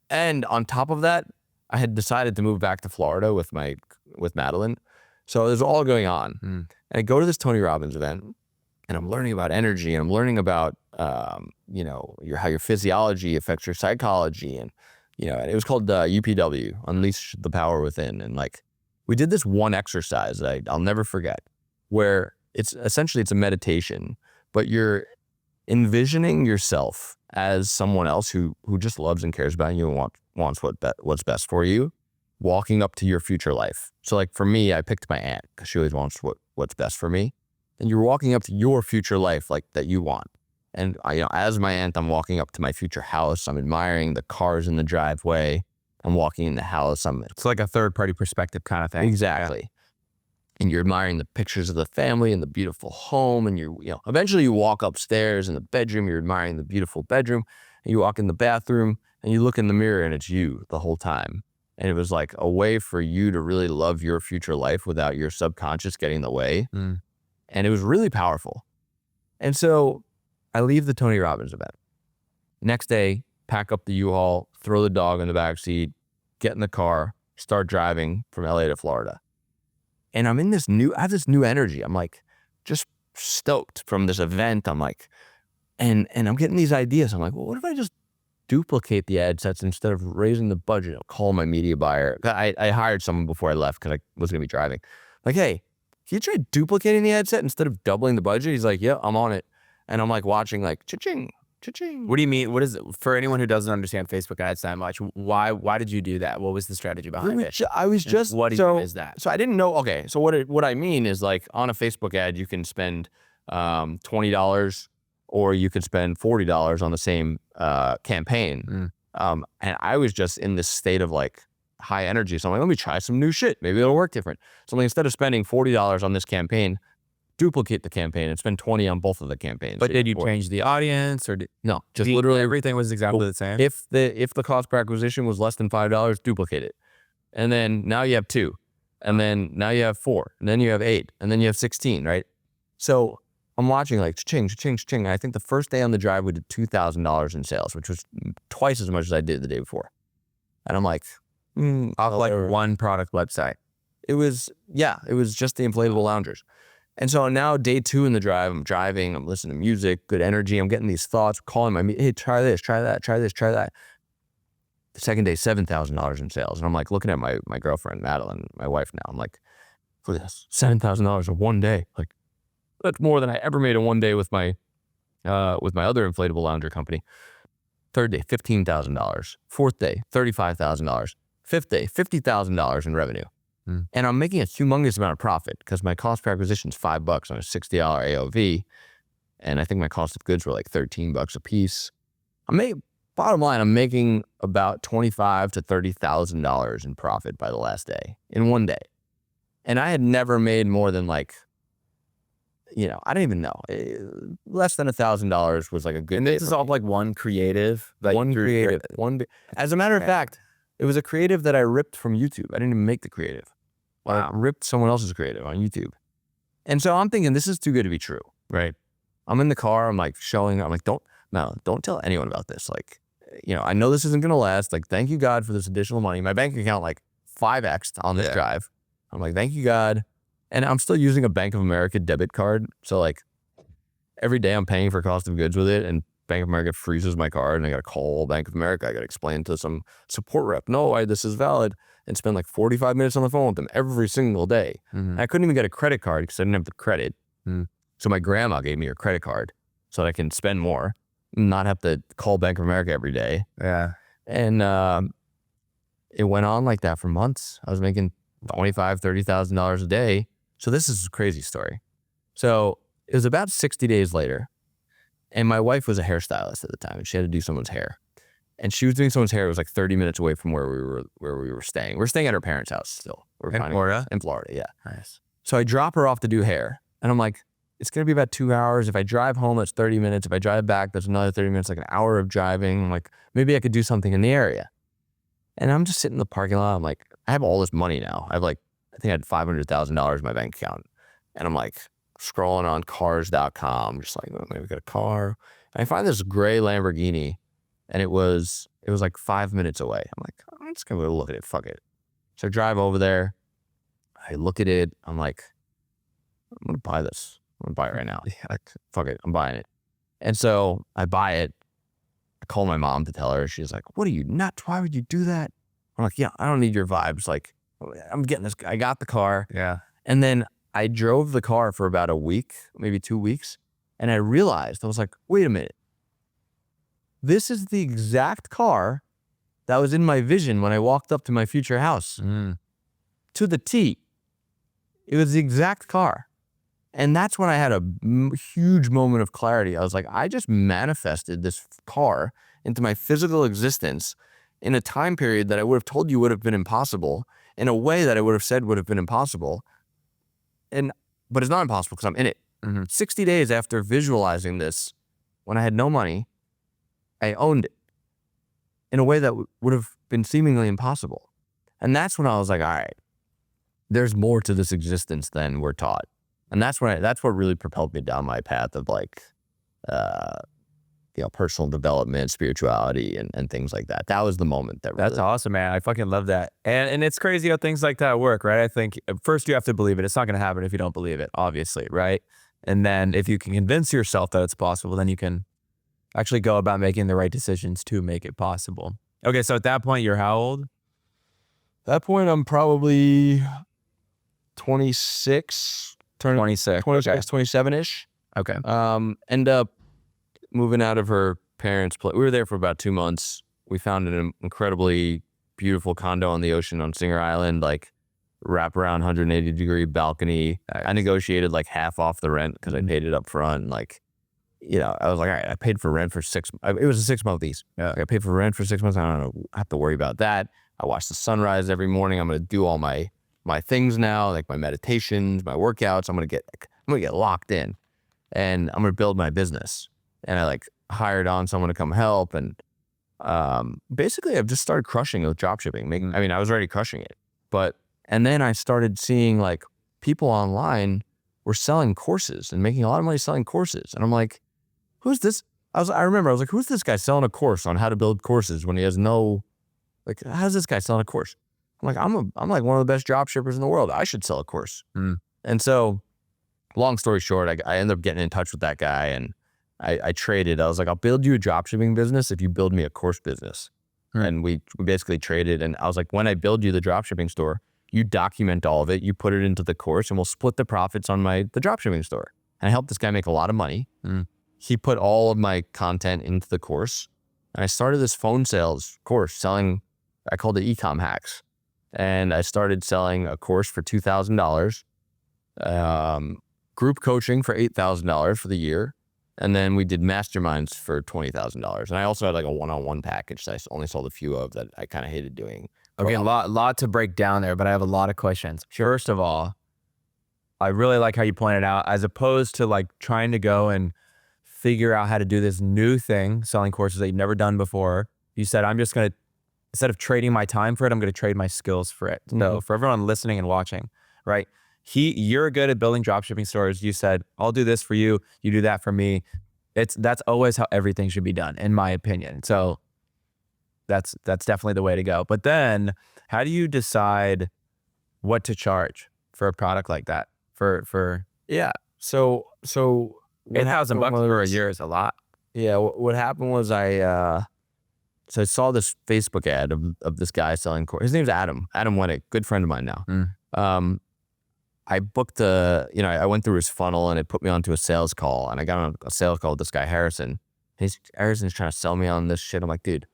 And on top of that, I had decided to move back to Florida with Madeline. So it was all going on. And I go to this Tony Robbins event, and I'm learning about energy, and I'm learning about, how your physiology affects your psychology. And, and it was called UPW, Unleash the Power Within. And like, we did this one exercise that I'll never forget, where it's a meditation, but you're envisioning yourself as someone else who just loves and cares about you and wants what's best for you, walking up to your future life. So like for me, I picked my aunt because she always wants what's best for me. And you're walking up to your future life like that you want. And as my aunt, I'm walking up to my future house. I'm admiring the cars in the driveway. I'm walking in the house. It's like a third-party perspective kind of thing. Exactly. Yeah. And you're admiring the pictures of the family and the beautiful home. And eventually you walk upstairs in the bedroom. You're admiring the beautiful bedroom. And you walk in the bathroom and you look in the mirror and it's you the whole time. And it was like a way for you to really love your future life without your subconscious getting in the way. And it was really powerful. And so I leave the Tony Robbins event. Next day, pack up the U-Haul, throw the dog in the back seat, get in the car, start driving from LA to Florida. And I have this new energy. I'm like, just stoked from this event. I'm like, and I'm getting these ideas. I'm like, well, what if I just duplicate the ad sets instead of raising the budget? I'll call my media buyer. I hired someone before I left because I was going to be driving. Like, hey, can you try duplicating the ad set instead of doubling the budget? He's like, yeah, I'm on it. And I'm like watching like, cha-ching, cha-ching. What do you mean? What is it? For anyone who doesn't understand Facebook ads that much, why did you do that? What was the strategy behind it? I was just, what is that? So I didn't know, okay, so what I mean is like on a Facebook ad, you can spend $20 or you could spend $40 on the same campaign. And I was just in this state of like high energy. So I'm like, let me try some new shit. Maybe it'll work different. So I'm like, instead of spending $40 on this campaign, duplicate the campaign and spend 20 on both of the campaigns. But did you change the audience or no, just literally everything was exactly the same? If the cost per acquisition was less than $5, duplicate it. And then now you have 2. And then now you have 4. And then you have 8. And then you have 16, right? So I'm watching like cha-ching, cha-ching, cha-ching. I think the first day on the drive we did $2,000 in sales, which was twice as much as I did the day before. And I'm like, off like one product website. It was just the inflatable loungers. And so now day 2 in the drive, I'm driving, I'm listening to music, good energy. I'm getting these thoughts, calling hey, try this, try that, try this, try that. The second day, $7,000 in sales. And I'm like looking at my girlfriend, Madeline, my wife now. I'm like, for this, $7,000 in one day. Like, that's more than I ever made in one day with my other inflatable lounger company. Third day, $15,000. Fourth day, $35,000. Fifth day, $50,000 in revenue. And I'm making a humongous amount of profit because my cost per acquisition is $5 on a $60 AOV. And I think my cost of goods were like $13 a piece. Bottom line, I'm making about $25,000 to $30,000 in profit by the last day in one day. And I had never made more than like, I don't even know. Less than $1,000 was like a good. And this is all like one creative. Like one creative. As a matter of fact, it was a creative that I ripped from YouTube. I didn't even make the creative. Wow. I ripped someone else's creative on YouTube. And so I'm thinking this is too good to be true, right? I'm in the car. I'm like don't tell anyone about this. Like, I know this isn't going to last. Like, thank you, God, for this additional money. My bank account, like 5x'd on this drive. I'm like, thank you, God. And I'm still using a Bank of America debit card. So like every day I'm paying for cost of goods with it, and Bank of America freezes my card, and I got to call Bank of America. I got to explain to some support rep, no, why this is valid, and spend like 45 minutes on the phone with them every single day. And I couldn't even get a credit card because I didn't have the credit. So my grandma gave me her credit card so that I can spend more, not have to call Bank of America every day. Yeah. And it went on like that for months. I was making $25,000, $30,000 a day. So this is a crazy story. So it was about 60 days later, and my wife was a hairstylist at the time, and she had to do someone's hair. And she was doing someone's hair. It was like 30 minutes away from where we were staying. We're staying at her parents' house still. In Florida? In Florida, yeah. Nice. So I drop her off to do hair, and I'm like, it's going to be about 2 hours. If I drive home, that's 30 minutes. If I drive back, that's another 30 minutes, like an hour of driving. I'm like, maybe I could do something in the area. And I'm just sitting in the parking lot. I'm like, I have all this money now. I think I had $500,000 in my bank account. And I'm like scrolling on cars.com, just like, oh, maybe get a car. And I find this gray Lamborghini, and it was like 5 minutes away. I'm like, I'm just going to go look at it. Fuck it. So I drive over there. I look at it. I'm like, I'm going to buy this. I'm going to buy it right now. Like, fuck it. I'm buying it. And so I buy it. I call my mom to tell her. She's like, what are you, nuts? Why would you do that? I'm like, yeah, I don't need your vibes. Like, I'm getting this. I got the car. Yeah. And then I drove the car for about a week, maybe 2 weeks. And I realized, I was like, wait a minute. This is the exact car that was in my vision when I walked up to my future house. To the T. It was the exact car. And that's when I had a huge moment of clarity. I was like, I just manifested this car into my physical existence in a time period that I would have told you would have been impossible, in a way that I would have said would have been impossible. But it's not impossible because I'm in it. 60 days after visualizing this, when I had no money, I owned it in a way that would have been seemingly impossible. And that's when I was like, all right, there's more to this existence than we're taught. And that's what really propelled me down my path of like, personal development, spirituality, and things like that. That was the moment that really... That's awesome, man. I fucking love that. And it's crazy how things like that work, right? I think first you have to believe it. It's not going to happen if you don't believe it, obviously, right? And then if you can convince yourself that it's possible, then you can actually go about making the right decisions to make it possible. Okay, so at that point, you're how old? At that point, I'm probably 26, turning 26, 27-ish. Okay. End up moving out of her parents' place. We were there for about 2 months. We found an incredibly beautiful condo on the ocean on Singer Island, like wraparound 180-degree balcony. I negotiated like half off the rent because I paid it up front. Like, I was like, all right, I paid for rent for it was a 6-month lease. Yeah. Like, I paid for rent for 6 months. I don't have to worry about that. I watch the sunrise every morning. I'm going to do all my things now, like my meditations, my workouts. I'm going to get locked in, and I'm going to build my business. And I like hired on someone to come help. And basically I've just started crushing with dropshipping. I was already crushing it, and then I started seeing like people online were selling courses and making a lot of money selling courses. And I'm like, who's this? I remember I was like, who's this guy selling a course on how to build courses when he has no, like, how's this guy selling a course? I'm like, I'm like one of the best dropshippers in the world. I should sell a course. And so long story short, I ended up getting in touch with that guy, and I traded. I was like, I'll build you a dropshipping business if you build me a course business. And we basically traded. And I was like, when I build you the dropshipping store, you document all of it, you put it into the course, and we'll split the profits on the dropshipping store. And I helped this guy make a lot of money. He put all of my content into the course. And I started this phone sales course selling, I called it Ecom Hacks. And I started selling a course for $2,000, group coaching for $8,000 for the year, And then we did masterminds for $20,000. And I also had like a one-on-one package that I only sold a few of that I kind of hated doing. Okay, a lot to break down there, but I have a lot of questions. First of all, I really like how you pointed out, as opposed to like trying to go and figure out how to do this new thing, selling courses that you've never done before. You said, I'm just going to, instead of trading my time for it, I'm going to trade my skills for it. So for everyone listening and watching, right? You're good at building dropshipping stores. You said, I'll do this for you. You do that for me. That's always how everything should be done, in my opinion. So that's definitely the way to go. But then how do you decide what to charge for a product like that? Yeah. So $8,000 for a year is a lot. Yeah. What happened was I saw this Facebook ad of this guy selling courses. His name's Adam Wennick, good friend of mine now. I booked I went through his funnel and it put me onto a sales call, and I got on a sales call with this guy, Harrison. Harrison's trying to sell me on this shit. I'm like, dude,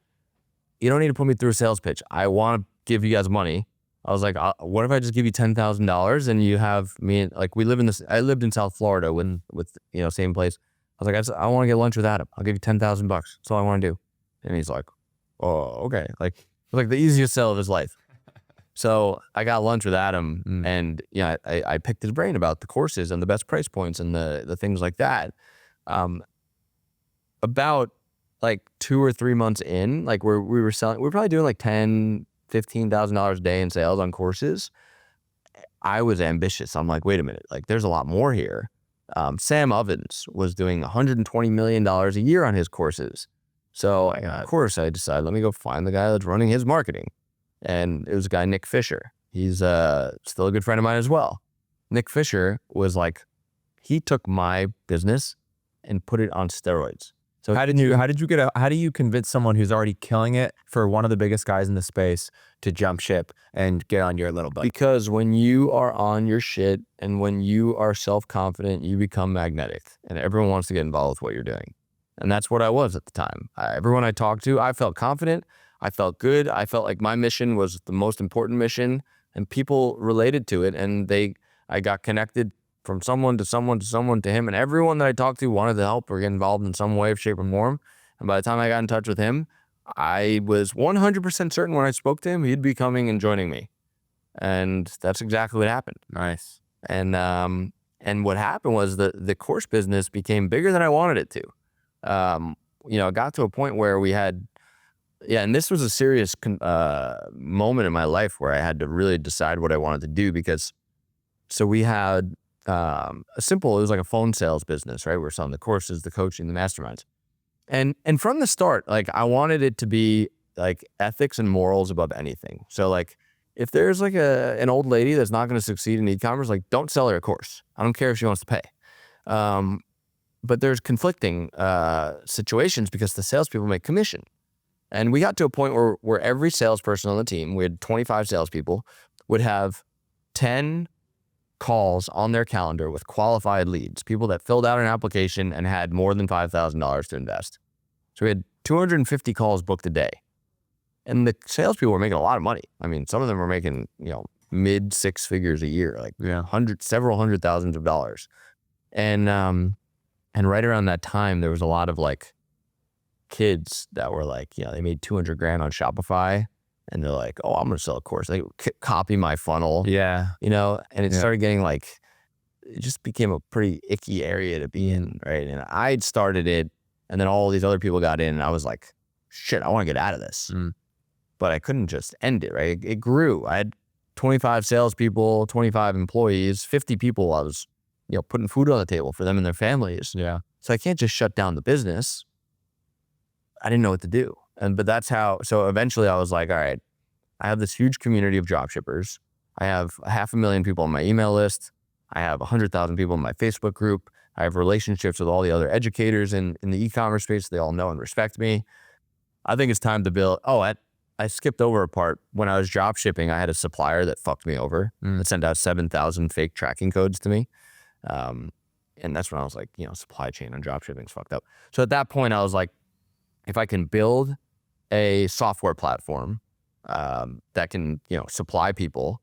you don't need to put me through a sales pitch. I want to give you guys money. I was like, what if I just give you $10,000 and you have me, like I lived in South Florida with same place. I was like, I want to get lunch with Adam. I'll give you $10,000. That's all I want to do. And he's like, oh, okay. Like, it was like the easiest sell of his life. So I got lunch with Adam and I picked his brain about the courses and the best price points and the things like that. About like 2 or 3 months in, like we were probably doing like $10,000, $15,000 a day in sales on courses. I was ambitious. I'm like, wait a minute, like there's a lot more here. Sam Ovens was doing $120 million a year on his courses. So of course I decided, let me go find the guy that's running his marketing. And it was a guy, Nick Fisher. He's still a good friend of mine as well. Nick Fisher was like, he took my business and put it on steroids. So how do you convince someone who's already killing it for one of the biggest guys in the space to jump ship and get on your little boat? Because when you are on your shit and when you are self-confident, you become magnetic and everyone wants to get involved with what you're doing. And that's what I was at the time. Everyone I talked to, I felt confident. I felt good. I felt like my mission was the most important mission and people related to it. And I got connected from someone to someone to someone to him. And everyone that I talked to wanted to help or get involved in some way, shape, or form. And by the time I got in touch with him, I was 100% certain when I spoke to him, he'd be coming and joining me. And that's exactly what happened. Nice. And what happened was the course business became bigger than I wanted it to. It got to a point where we had, and this was a serious moment in my life where I had to really decide what I wanted to do so we had it was like a phone sales business, right? We're selling the courses, the coaching, the masterminds. And from the start, like I wanted it to be like ethics and morals above anything. So like if there's like an old lady that's not going to succeed in e-commerce, like don't sell her a course. I don't care if she wants to pay. But there's conflicting situations because the salespeople make commission. And we got to a point where every salesperson on the team, we had 25 salespeople, would have 10 calls on their calendar with qualified leads, people that filled out an application and had more than $5,000 to invest. So we had 250 calls booked a day. And the salespeople were making a lot of money. I mean, some of them were making, mid 6 figures a year, like several hundred thousands of dollars. And right around that time, there was a lot of like kids that were like, they made $200,000 on Shopify and they're like, oh, I'm going to sell a course. They copy my funnel. Yeah. And it started getting like, it just became a pretty icky area to be in. Right. And I'd started it and then all these other people got in and I was like, shit, I want to get out of this. But I couldn't just end it. Right. It grew. I had 25 salespeople, 25 employees, 50 people. I was, putting food on the table for them and their families. Yeah. So I can't just shut down the business. I didn't know what to do. But that's how, so eventually I was like, all right, I have this huge community of dropshippers. I have 500,000 people on my email list. I have 100,000 people in my Facebook group. I have relationships with all the other educators in the e-commerce space. They all know and respect me. I think it's time to build. I skipped over a part. When I was dropshipping, I had a supplier that fucked me over that sent out 7,000 fake tracking codes to me. And that's when I was like, supply chain and dropshipping is fucked up. So at that point I was like, if I can build a software platform that can, supply people,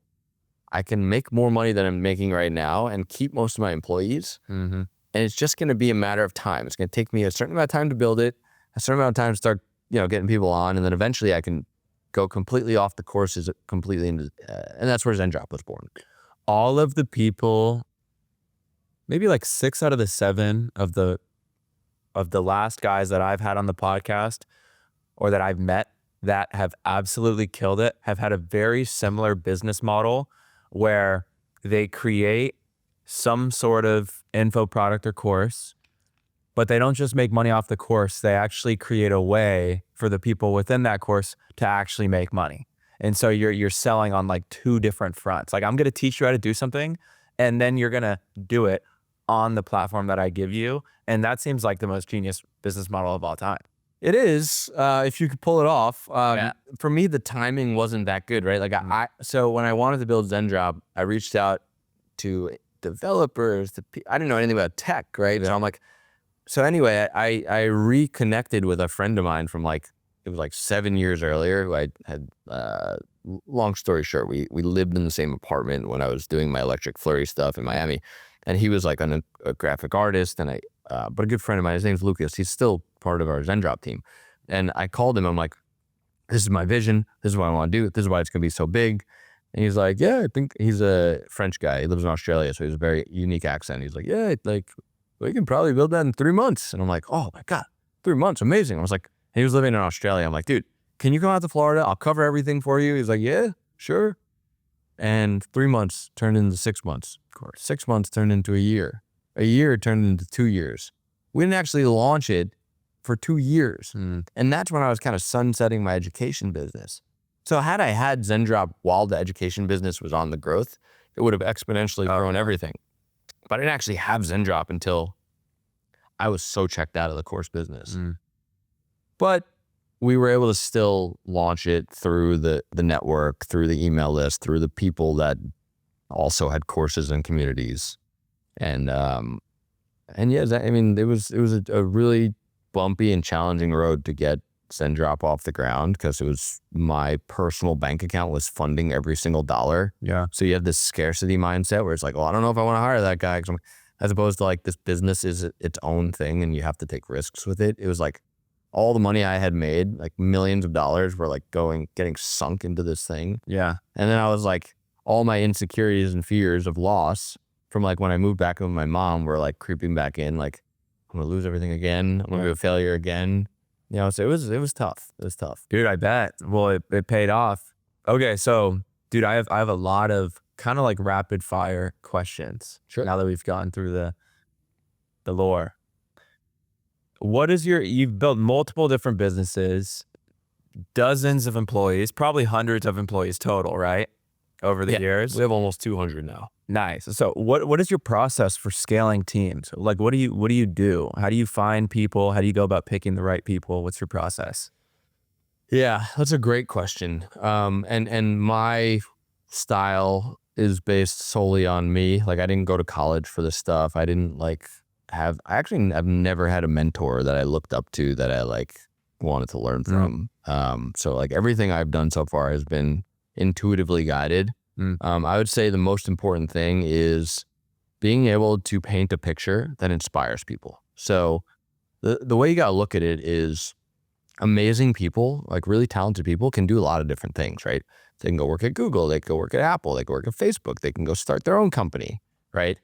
I can make more money than I'm making right now and keep most of my employees. And it's just going to be a matter of time. It's going to take me a certain amount of time to build it, a certain amount of time to start, getting people on. And then eventually I can go completely off the courses completely into, and that's where Zendrop was born. All of the people, maybe like 6 out of the 7 of the last guys that I've had on the podcast or that I've met that have absolutely killed it have had a very similar business model where they create some sort of info product or course, but they don't just make money off the course. They actually create a way for the people within that course to actually make money. And so you're selling on like 2 different fronts. Like, I'm going to teach you how to do something, and then you're going to do it on the platform that I give you. And that seems like the most genius business model of all time. It is, if you could pull it off. For me, the timing wasn't that good, right? Like so when I wanted to build Zendrop, I reached out to developers. I didn't know anything about tech, right? So I'm like, so anyway, I reconnected with a friend of mine from it was like 7 years earlier who I had, long story short, we lived in the same apartment when I was doing my electric flurry stuff in Miami. And he was like a graphic artist, and but a good friend of mine, his name's Lucas. He's still part of our Zendrop team. And I called him. I'm like, this is my vision. This is what I want to do. This is why it's going to be so big. And he's like, yeah, I think he's a French guy. He lives in Australia, so he has a very unique accent. He's like, yeah, we can probably build that in 3 months. And I'm like, oh my God, 3 months, amazing. I was like, he was living in Australia. I'm like, dude, can you come out to Florida? I'll cover everything for you. He's like, yeah, sure. And 3 months turned into 6 months. Of course, 6 months turned into a year. A year turned into 2 years. We didn't actually launch it for 2 years. And that's when I was kind of sunsetting my education business. So had I had Zendrop while the education business was on the growth, it would have exponentially grown everything. But I didn't actually have Zendrop until I was so checked out of the course business. But we were able to still launch it through the network, through the email list, through the people that also had courses and communities. And yeah, it was a really bumpy and challenging road to get Zendrop off the ground, because it was my personal bank account was funding every single dollar. Yeah. So you have this scarcity mindset where it's like, well, I don't know if I want to hire that guy, as opposed to like this business is its own thing and you have to take risks with it. It was like all the money I had made, like millions of dollars, were like getting sunk into this thing. Yeah. And then I was like, all my insecurities and fears of loss from like when I moved back with my mom were like creeping back in, like, I'm gonna lose everything again. I'm gonna be a failure again. So it was tough. It was tough. Dude, I bet. Well, it paid off. Okay, so dude, I have a lot of kind of like rapid fire questions. Sure. Now that we've gone through the lore. What is you've built multiple different businesses, dozens of employees, probably hundreds of employees total, right? Over the years. We have almost 200 now. Nice. So what is your process for scaling teams? Like, what do you do? How do you find people? How do you go about picking the right people? What's your process? Yeah, that's a great question. And my style is based solely on me. Like, I didn't go to college for this stuff. I didn't I've never had a mentor that I looked up to that I wanted to learn from. So like everything I've done so far has been intuitively guided. I would say the most important thing is being able to paint a picture that inspires people. So the way you got to look at it is amazing people, like really talented people, can do a lot of different things, right? They can go work at Google, they can go work at Apple, they can work at Facebook, they can go start their own company, right?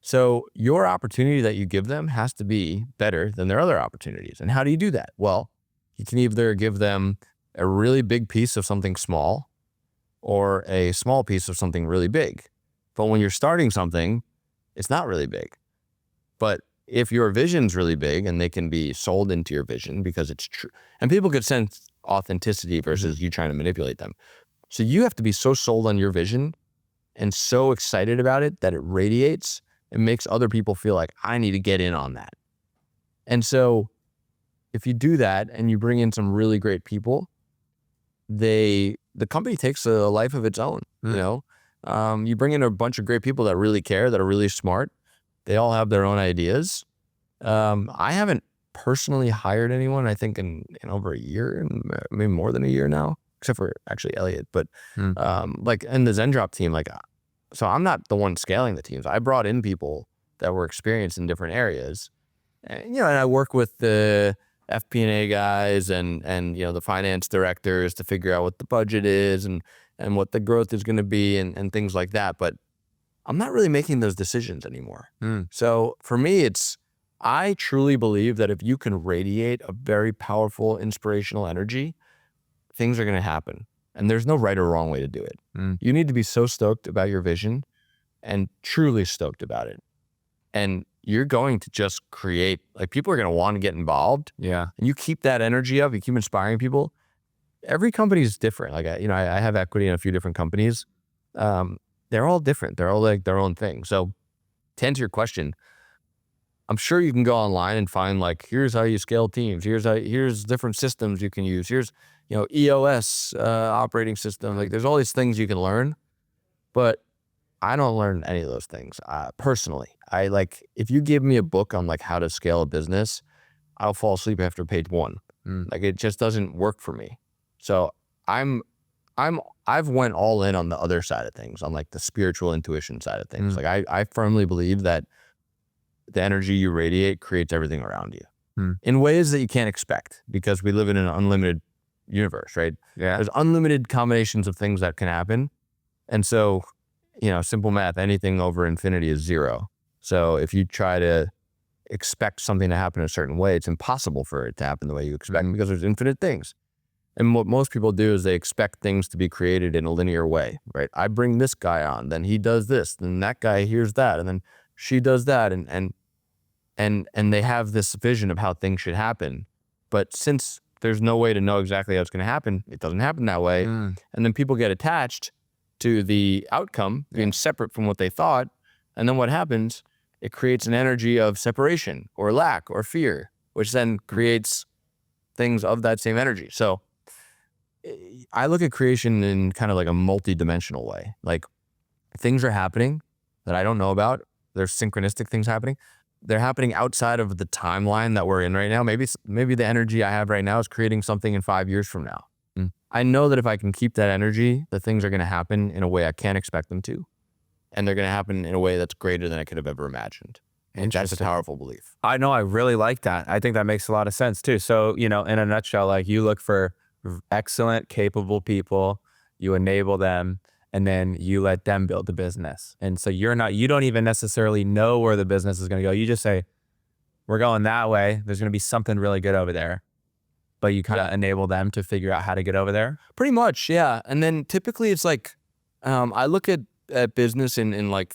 So your opportunity that you give them has to be better than their other opportunities. And how do you do that? Well, you can either give them a really big piece of something small or a small piece of something really big. But when you're starting something, it's not really big. But if your vision's really big and they can be sold into your vision because it's true, and people could sense authenticity versus you trying to manipulate them. So you have to be so sold on your vision and so excited about it that it radiates and makes other people feel like, I need to get in on that. And so if you do that and you bring in some really great people, the company takes a life of its own. You know, you bring in a bunch of great people that really care, that are really smart. They all have their own ideas. I haven't personally hired anyone, I think in over a year, maybe more than a year now, except for actually Elliot. But in the Zendrop team, so I'm not the one scaling the teams. I brought in people that we're experienced in different areas. And, and I work with the FP&A guys and the finance directors to figure out what the budget is and what the growth is going to be and things like that. But I'm not really making those decisions anymore. So for me, I truly believe that if you can radiate a very powerful, inspirational energy, things are going to happen. And there's no right or wrong way to do it. You need to be so stoked about your vision and truly stoked about it. And you're going to just create, like, people are going to want to get involved. Yeah. And you keep that energy up, you keep inspiring people. Every company is different. Like, I have equity in a few different companies. They're all different. They're all like their own thing. So to answer your question, I'm sure you can go online and find, like, here's how you scale teams. Here's different systems you can use. Here's, EOS operating system. Like, there's all these things you can learn, but I don't learn any of those things personally. If you give me a book on like how to scale a business, I'll fall asleep after page 1. Like, it just doesn't work for me. So I've went all in on the other side of things, on like the spiritual intuition side of things. Like, I firmly believe that the energy you radiate creates everything around you in ways that you can't expect, because we live in an unlimited universe, right? Yeah. There's unlimited combinations of things that can happen. And so, simple math, anything over infinity is 0. So if you try to expect something to happen a certain way, it's impossible for it to happen the way you expect, because there's infinite things. And what most people do is they expect things to be created in a linear way, right? I bring this guy on, then he does this, then that guy hears that, and then she does that, and they have this vision of how things should happen. But since there's no way to know exactly how it's going to happen, it doesn't happen that way. And then people get attached to the outcome being separate from what they thought. And then what happens, it creates an energy of separation or lack or fear, which then creates things of that same energy. So I look at creation in kind of like a multi-dimensional way. Like, things are happening that I don't know about. There's synchronistic things happening. They're happening outside of the timeline that we're in right now. Maybe the energy I have right now is creating something in 5 years from now. I know that if I can keep that energy, the things are going to happen in a way I can't expect them to. And they're going to happen in a way that's greater than I could have ever imagined. And that's a powerful belief. I know. I really like that. I think that makes a lot of sense too. So, in a nutshell, like, you look for excellent, capable people, you enable them, and then you let them build the business. And so you don't even necessarily know where the business is going to go. You just say, we're going that way. There's going to be something really good over there. But you kind of enable them to figure out how to get over there. Pretty much, yeah. And then typically it's like, I look at business in like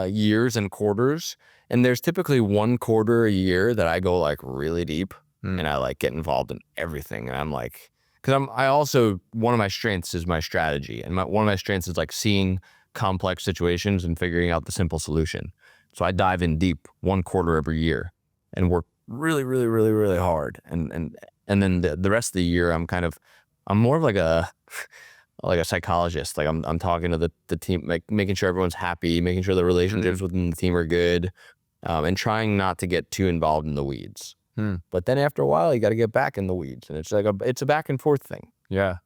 years and quarters, and there's typically 1 quarter a year that I go like really deep and I like get involved in everything. And I'm like, because I also, one of my strengths is my strategy, and one of my strengths is like seeing complex situations and figuring out the simple solution. So I dive in deep 1 quarter every year and work really, really, really, really hard. And then the rest of the year, I'm more of like a psychologist. Like, I'm talking to the team, like making sure everyone's happy, making sure the relationships within the team are good, and trying not to get too involved in the weeds. But then after a while, you got to get back in the weeds, and it's a back and forth thing. Yeah,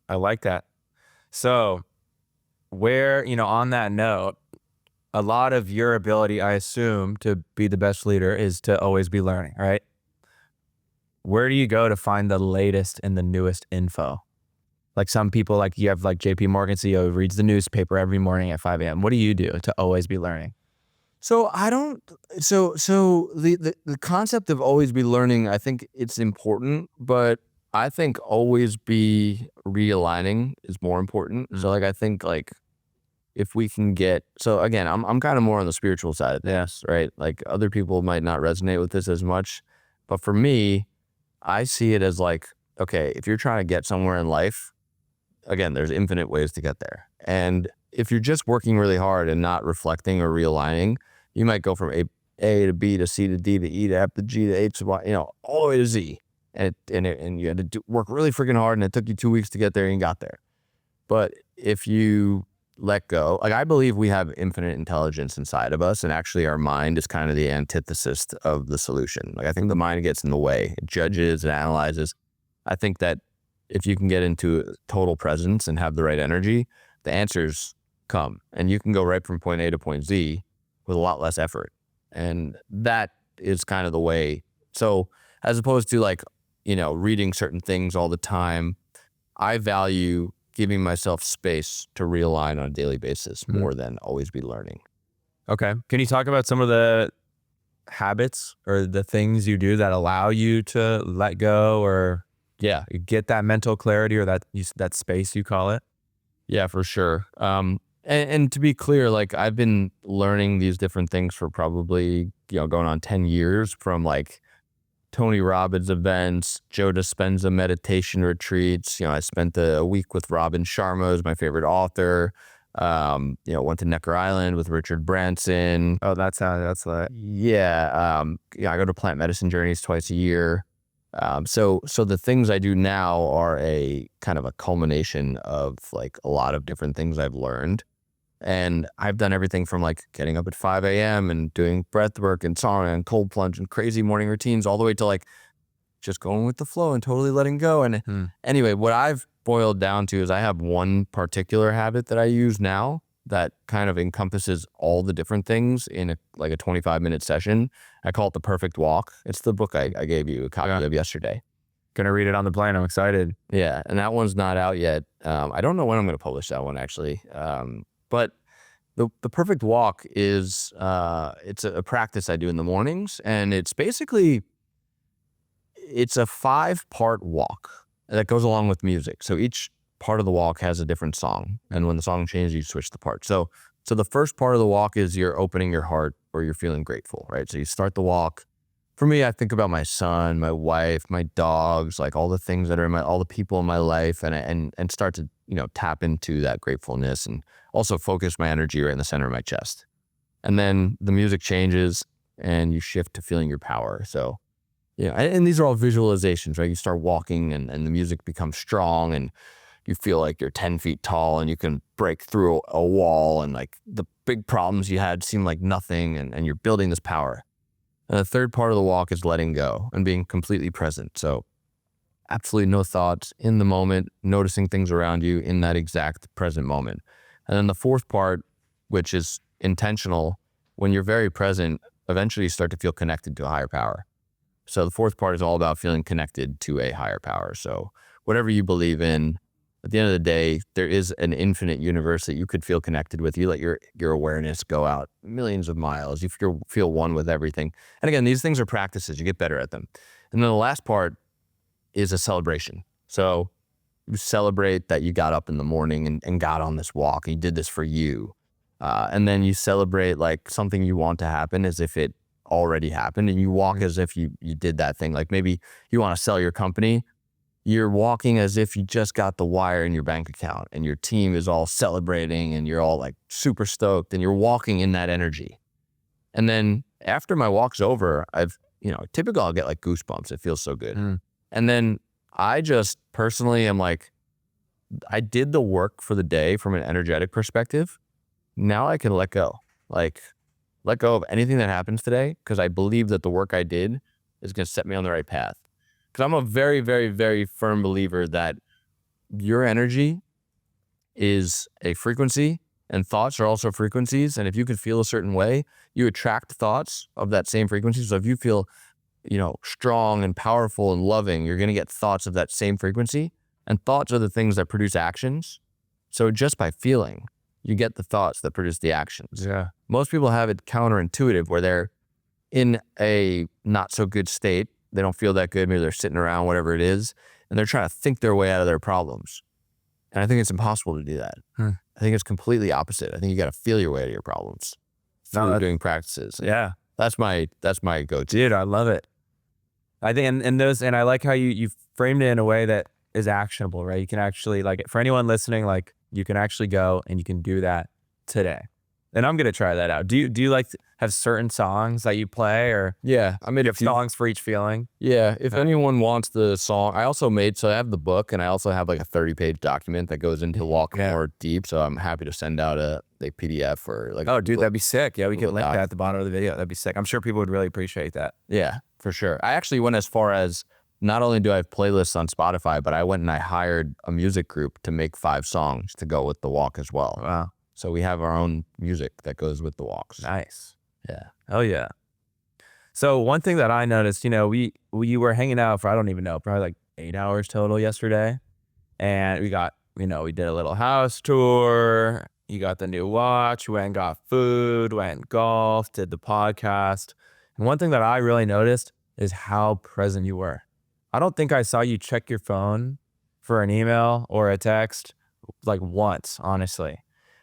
I like that. So, on that note, a lot of your ability, I assume, to be the best leader is to always be learning, right? Where do you go to find the latest and the newest info? Like, some people, like, you have like JP Morgan CEO who reads the newspaper every morning at 5 a.m. What do you do to always be learning? So the concept of always be learning, I think it's important, but I think always be realigning is more important. So like, I think like, if we can get, so again, I'm kind of more on the spiritual side of this, right? Like, other people might not resonate with this as much, but for me, I see it as like, okay, if you're trying to get somewhere in life, again, there's infinite ways to get there. And if you're just working really hard and not reflecting or realigning, you might go from A to B to C to D to E to F to G to H to Y, all the way to Z. And you had to work really freaking hard, and it took you 2 weeks to get there, and you got there. But if you let go, like, I believe we have infinite intelligence inside of us, and actually our mind is kind of the antithesis of the solution. Like, I think the mind gets in the way. It judges, it analyzes. I think that if you can get into total presence and have the right energy, the answers come, and you can go right from point A to point Z with a lot less effort. And that is kind of the way. So as opposed to like, reading certain things all the time, I value giving myself space to realign on a daily basis more than always be learning. Okay. Can you talk about some of the habits or the things you do that allow you to let go or get that mental clarity or that space you call it? Yeah, for sure. And to be clear, like I've been learning these different things for probably, going on 10 years, from like Tony Robbins events, Joe Dispenza meditation retreats. I spent a week with Robin Sharma, who's my favorite author. Went to Necker Island with Richard Branson. Oh, that's like. Yeah. I go to plant medicine journeys twice a year. So the things I do now are a kind of a culmination of like a lot of different things I've learned. And I've done everything from like getting up at 5 a.m. and doing breath work and sauna and cold plunge and crazy morning routines, all the way to like just going with the flow and totally letting go. And anyway, what I've boiled down to is I have one particular habit that I use now that kind of encompasses all the different things in a 25-minute session. I call it the perfect walk. It's the book I gave you a copy of yesterday. Gonna read it on the plane. I'm excited. Yeah, and that one's not out yet. I don't know when I'm going to publish that one actually. But the perfect walk is it's a practice I do in the mornings, and it's basically a 5-part walk that goes along with music. So each part of the walk has a different song, and when the song changes, you switch the part. So the first part of the walk is you're opening your heart, or you're feeling grateful, right? So you start the walk. For me, I think about my son, my wife, my dogs, like all the things that are all the people in my life, and start to tap into that gratefulness, and also focus my energy right in the center of my chest. And then the music changes, and you shift to feeling your power. So and these are all visualizations, right? You start walking, and the music becomes strong, and you feel like you're 10 feet tall, and you can break through a wall, and like the big problems you had seem like nothing, and you're building this power. And the third part of the walk is letting go and being completely present. So absolutely no thoughts, in the moment, noticing things around you in that exact present moment. And then the fourth part, which is intentional, when you're very present, eventually you start to feel connected to a higher power. So the fourth part is all about feeling connected to a higher power. So whatever you believe in, at the end of the day, there is an infinite universe that you could feel connected with. You let your awareness go out millions of miles. You feel one with everything. And again, these things are practices. You get better at them. And then the last part is a celebration. So you celebrate that you got up in the morning and got on this walk. And you did this for you. And then you celebrate like something you want to happen as if it already happened. And you walk as if you did that thing. Like maybe you want to sell your company. You're walking as if you just got the wire in your bank account, and your team is all celebrating, and you're all like super stoked, and you're walking in that energy. And then after my walk's over, typically I'll get like goosebumps. It feels so good. And then I just personally am like, I did the work for the day from an energetic perspective. Now I can let go of anything that happens today, because I believe that the work I did is going to set me on the right path. Because I'm a very, very, very firm believer that your energy is a frequency, and thoughts are also frequencies. And if you can feel a certain way, you attract thoughts of that same frequency. So if you feel, strong and powerful and loving, you're going to get thoughts of that same frequency. And thoughts are the things that produce actions. So just by feeling, you get the thoughts that produce the actions. Yeah. Most people have it counterintuitive, where they're in a not so good state. They don't feel that good. Maybe they're sitting around, whatever it is, and they're trying to think their way out of their problems. And I think it's impossible to do that. I think it's completely opposite. I think you got to feel your way out of your problems through doing practices. Yeah. That's my go-to. Dude, I love it. I think, and I like how you framed it in a way that is actionable, right? You can actually, like, for anyone listening, like, you can actually go and you can do that today. And I'm going to try that out. Do you like to have certain songs that you play, or yeah, I made you have songs for each feeling? Yeah. If anyone wants the song, I have the book, and I also have like a 30-page document that goes into walk more deep. So I'm happy to send out a PDF or like. Oh, dude, that'd be sick. Yeah, we could link that at the bottom of the video. That'd be sick. I'm sure people would really appreciate that. Yeah, for sure. I actually went as far as, not only do I have playlists on Spotify, but I went and I hired a music group to make 5 songs to go with the walk as well. Wow. So we have our own music that goes with the walks. Nice. Yeah. Oh yeah. So one thing that I noticed, we were hanging out for, I don't even know, probably like 8 hours total yesterday. And we got, we did a little house tour. You got the new watch, went and got food, went and golfed, did the podcast. And one thing that I really noticed is how present you were. I don't think I saw you check your phone for an email or a text like once, honestly.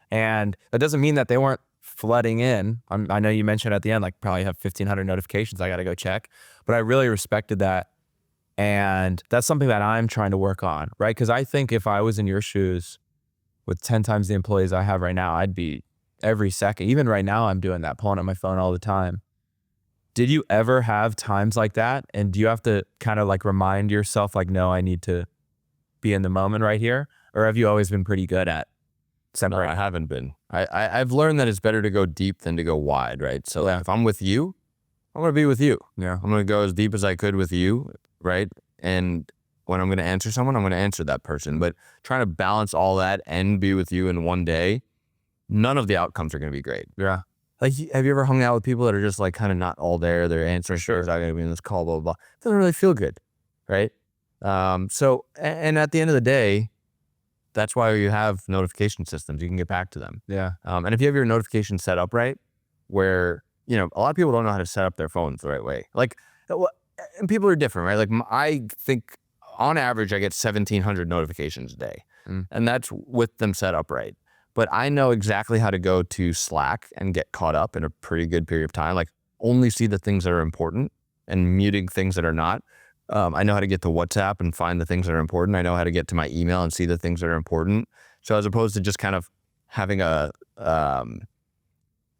And that doesn't mean that they weren't flooding in. I know you mentioned at the end, like probably have 1,500 notifications I got to go check, but I really respected that. And that's something that I'm trying to work on, right? Because I think if I was in your shoes with 10 times the employees I have right now, I'd be every second. Even right now, I'm doing that, pulling up my phone all the time. Did you ever have times like that? And do you have to kind of like remind yourself, like, no, I need to be in the moment right here? Or have you always been pretty good at separating? No, I haven't been. I've learned that it's better to go deep than to go wide, right? So if I'm with you, I'm going to be with you. Yeah. I'm going to go as deep as I could with you, right? And when I'm going to answer someone, I'm going to answer that person. But trying to balance all that and be with you in one day, none of the outcomes are going to be great. Yeah. Like, have you ever hung out with people that are just like kind of not all there? They're answering, Sure. I'm going to be in this call, blah, blah, blah. It doesn't really feel good, right? So, and at the end of the day, that's why you have notification systems. You can get back to them. Yeah. And if you have your notifications set up right, where, a lot of people don't know how to set up their phones the right way. Like, and people are different, right? Like, I think on average, I get 1,700 notifications a day. And that's with them set up right. But I know exactly how to go to Slack and get caught up in a pretty good period of time. Like, only see the things that are important and muting things that are not. I know how to get to WhatsApp and find the things that are important. I know how to get to my email and see the things that are important. So as opposed to just kind of having a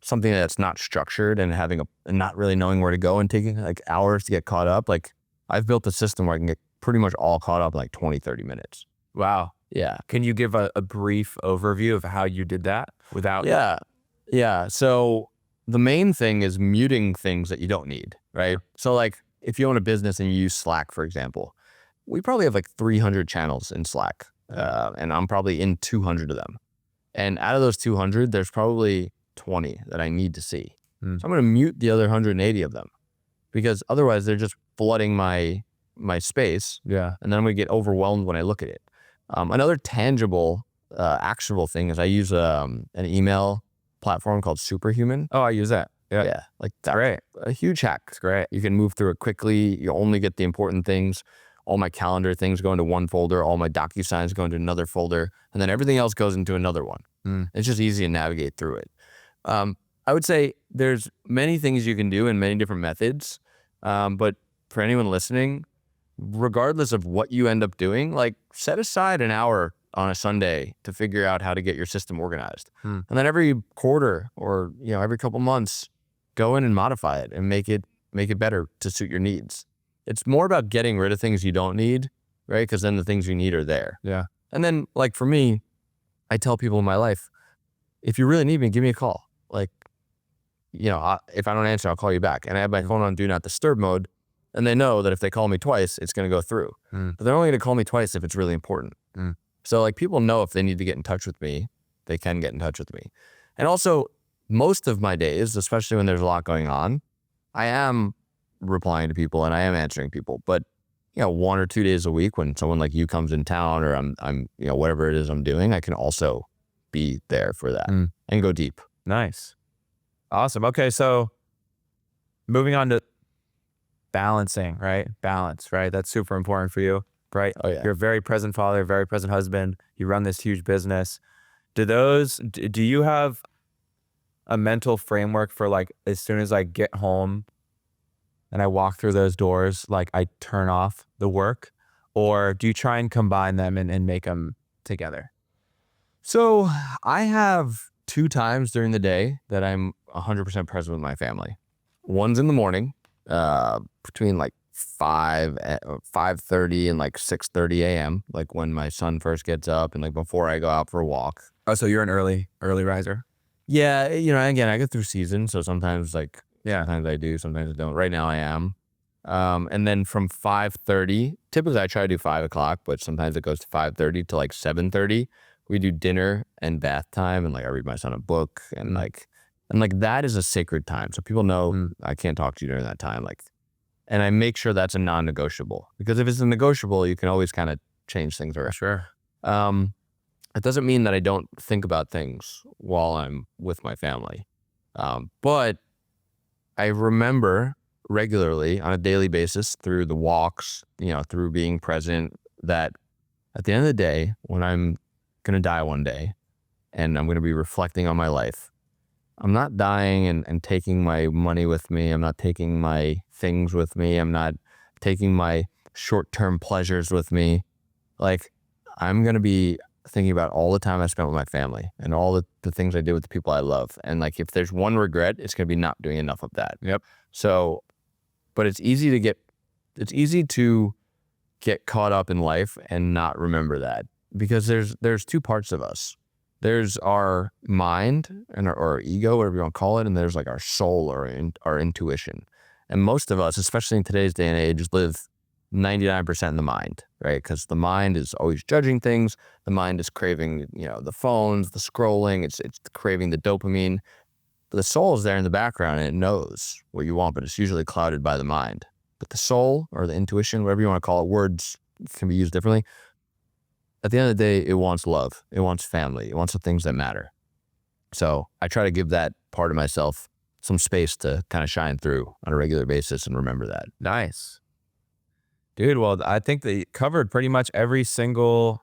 something that's not structured and and not really knowing where to go and taking like hours to get caught up, like I've built a system where I can get pretty much all caught up in like 20, 30 minutes. Wow. Yeah. Can you give a brief overview of how you did that without? Yeah. So the main thing is muting things that you don't need, right? So like if you own a business and you use Slack, for example, we probably have like 300 channels in Slack, and I'm probably in 200 of them. And out of those 200, there's probably 20 that I need to see. So I'm going to mute the other 180 of them because otherwise they're just flooding my space. Yeah. And then I'm going to get overwhelmed when I look at it. Another tangible, actionable thing is I use an email platform called Superhuman. Oh, I use that. Yeah. Like that's great. A huge hack. It's great. You can move through it quickly. You only get the important things. All my calendar things go into one folder. All my DocuSigns go into another folder. And then everything else goes into another one. It's just easy to navigate through it. I would say there's many things you can do and many different methods. But for anyone listening, regardless of what you end up doing, like set aside an hour on a Sunday to figure out how to get your system organized. And then every quarter or, every couple months, go in and modify it and make it better to suit your needs. It's more about getting rid of things you don't need, right? Because then the things you need are there. Yeah. And then like for me, I tell people in my life, if you really need me, give me a call. Like, if I don't answer, I'll call you back. And I have my phone on do not disturb mode. And they know that if they call me twice, it's going to go through. But they're only going to call me twice if it's really important. So like people know if they need to get in touch with me, they can get in touch with me. And also most of my days, especially when there's a lot going on, I am replying to people and I am answering people. But 1 or 2 days a week when someone like you comes in town or I'm whatever it is I'm doing, I can also be there for that and go deep. Nice. Awesome. Okay. So moving on to balancing, right? Balance, right? That's super important for you, right? Oh, yeah. You're a very present father, very present husband. You run this huge business. Do you have a mental framework for like, as soon as I get home and I walk through those doors, like I turn off the work, or do you try and combine them and make them together? So I have 2 times during the day that I'm 100% present with my family. One's in the morning, between like 5:30 and like 6:30 a.m. Like when my son first gets up and like before I go out for a walk. Oh, so you're an early riser? Yeah, again, I go through seasons, so sometimes sometimes I do, sometimes I don't. Right now I am. And then from 5:30, typically I try to do 5 o'clock, but sometimes it goes to 5:30 to like 7:30. We do dinner and bath time, and like I read my son a book and like And like that is a sacred time. So people know I can't talk to you during that time. Like, and I make sure that's a non-negotiable, because if it's a negotiable, you can always kind of change things around. Sure. It doesn't mean that I don't think about things while I'm with my family. But I remember regularly on a daily basis through the walks, through being present, that at the end of the day, when I'm going to die one day and I'm going to be reflecting on my life, I'm not dying and taking my money with me. I'm not taking my things with me. I'm not taking my short-term pleasures with me. Like, I'm going to be thinking about all the time I spent with my family and all the things I did with the people I love. And like, if there's one regret, it's going to be not doing enough of that. Yep. So, but it's easy to get caught up in life and not remember that, because there's two parts of us. There's our mind and our ego, whatever you want to call it, and there's like our soul or our intuition. And most of us, especially in today's day and age, live 99% in the mind, right? Because the mind is always judging things. The mind is craving, the phones, the scrolling. It's craving the dopamine. But the soul is there in the background and it knows what you want, but it's usually clouded by the mind. But the soul or the intuition, whatever you want to call it, words can be used differently. At the end of the day, it wants love. It wants family. It wants the things that matter. So I try to give that part of myself some space to kind of shine through on a regular basis and remember that. Nice. Dude, well, I think they covered pretty much every single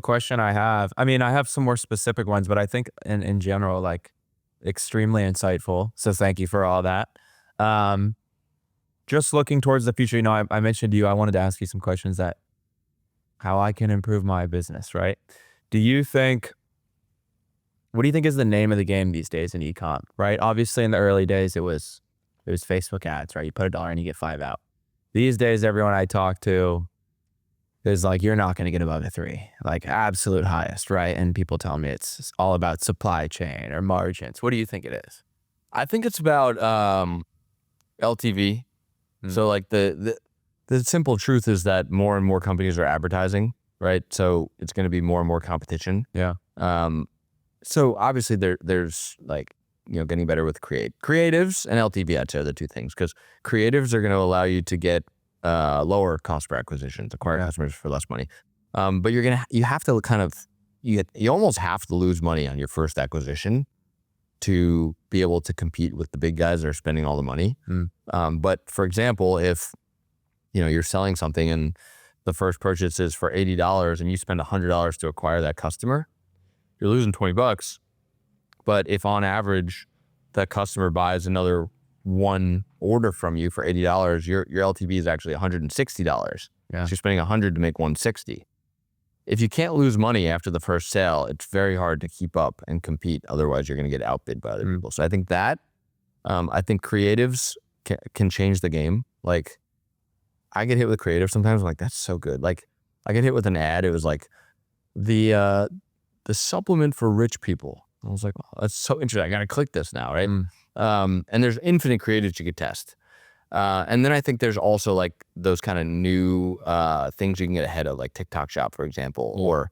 question I have. I mean, I have some more specific ones, but I think in general, like, extremely insightful. So thank you for all that. Just looking towards the future, I mentioned to you, I wanted to ask you some questions that how I can improve my business, right? What do you think is the name of the game these days in e-com, right? Obviously in the early days, it was Facebook ads, right? You put $1 and you get 5 out. These days, everyone I talk to is like, you're not going to get above a 3, like absolute highest, right? And people tell me it's all about supply chain or margins. What do you think it is? I think it's about LTV. So like the simple truth is that more and more companies are advertising, right? So it's going to be more and more competition. Yeah. So obviously there's like, getting better with creatives and LTV. I'd say are the two things, because creatives are going to allow you to get lower cost per acquisitions, acquire customers for less money. But you have to kind of, you almost have to lose money on your first acquisition to be able to compete with the big guys that are spending all the money. But for example, if you're selling something and the first purchase is for $80 and you spend $100 to acquire that customer, you're losing $20. But if on average that customer buys another one order from you for $80, your LTV is actually $160. Yeah. So you're spending $100 to make $160. If you can't lose money after the first sale, it's very hard to keep up and compete. Otherwise, you're going to get outbid by other people. So I think creatives can change the game. Like, I get hit with creative sometimes. I'm like, that's so good. Like, I get hit with an ad. It was like the supplement for rich people. I was like, oh, that's so interesting. I got to click this now, right? And there's infinite creatives you could test. And then I think there's also like those kind of new things you can get ahead of, like TikTok Shop, for example, or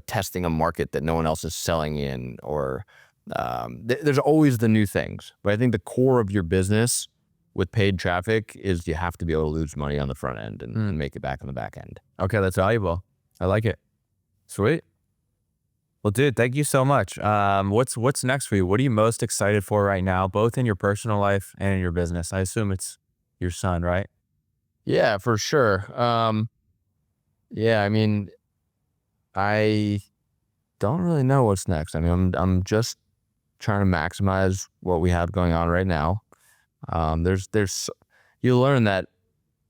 testing a market that no one else is selling in, or there's always the new things. But I think the core of your business with paid traffic is you have to be able to lose money on the front end and make it back on the back end. Okay, that's valuable. I like it. Sweet. Well, dude, thank you so much. What's next for you? What are you most excited for right now, both in your personal life and in your business? I assume it's your son, right? Yeah, for sure. Yeah, I mean, I don't really know what's next. I mean, I'm just trying to maximize what we have going on right now. You learn that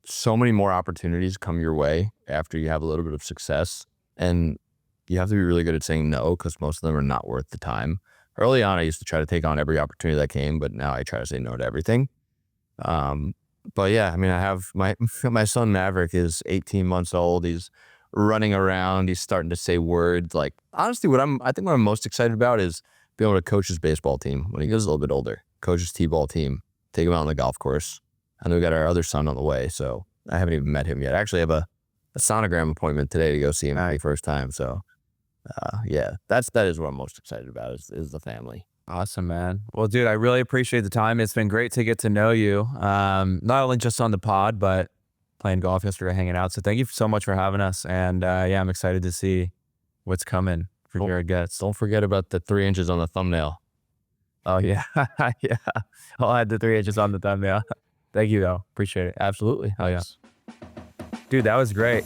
so many more opportunities come your way after you have a little bit of success, and you have to be really good at saying no, because most of them are not worth the time. Early on, I used to try to take on every opportunity that came, but now I try to say no to everything. But yeah, I mean, I have my son Maverick is 18 months old. He's running around. He's starting to say words. Like, honestly, I think what I'm most excited about is being able to coach his baseball team when he gets a little bit older, coach his t-ball team, take him out on the golf course. And then we got our other son on the way. So I haven't even met him yet. I actually have a sonogram appointment today to go see him for the first time. So yeah, that is what I'm most excited about is the family. Awesome, man. Well, dude, I really appreciate the time. It's been great to get to know you. Not only just on the pod, but playing golf yesterday, hanging out. So thank you so much for having us. And yeah, I'm excited to see what's coming for Jared Goetz. Don't forget about the 3 inches on the thumbnail. Oh yeah, yeah. I'll add the 3 inches on the thumbnail. Thank you though. Appreciate it. Absolutely. Oh yeah, dude, that was great.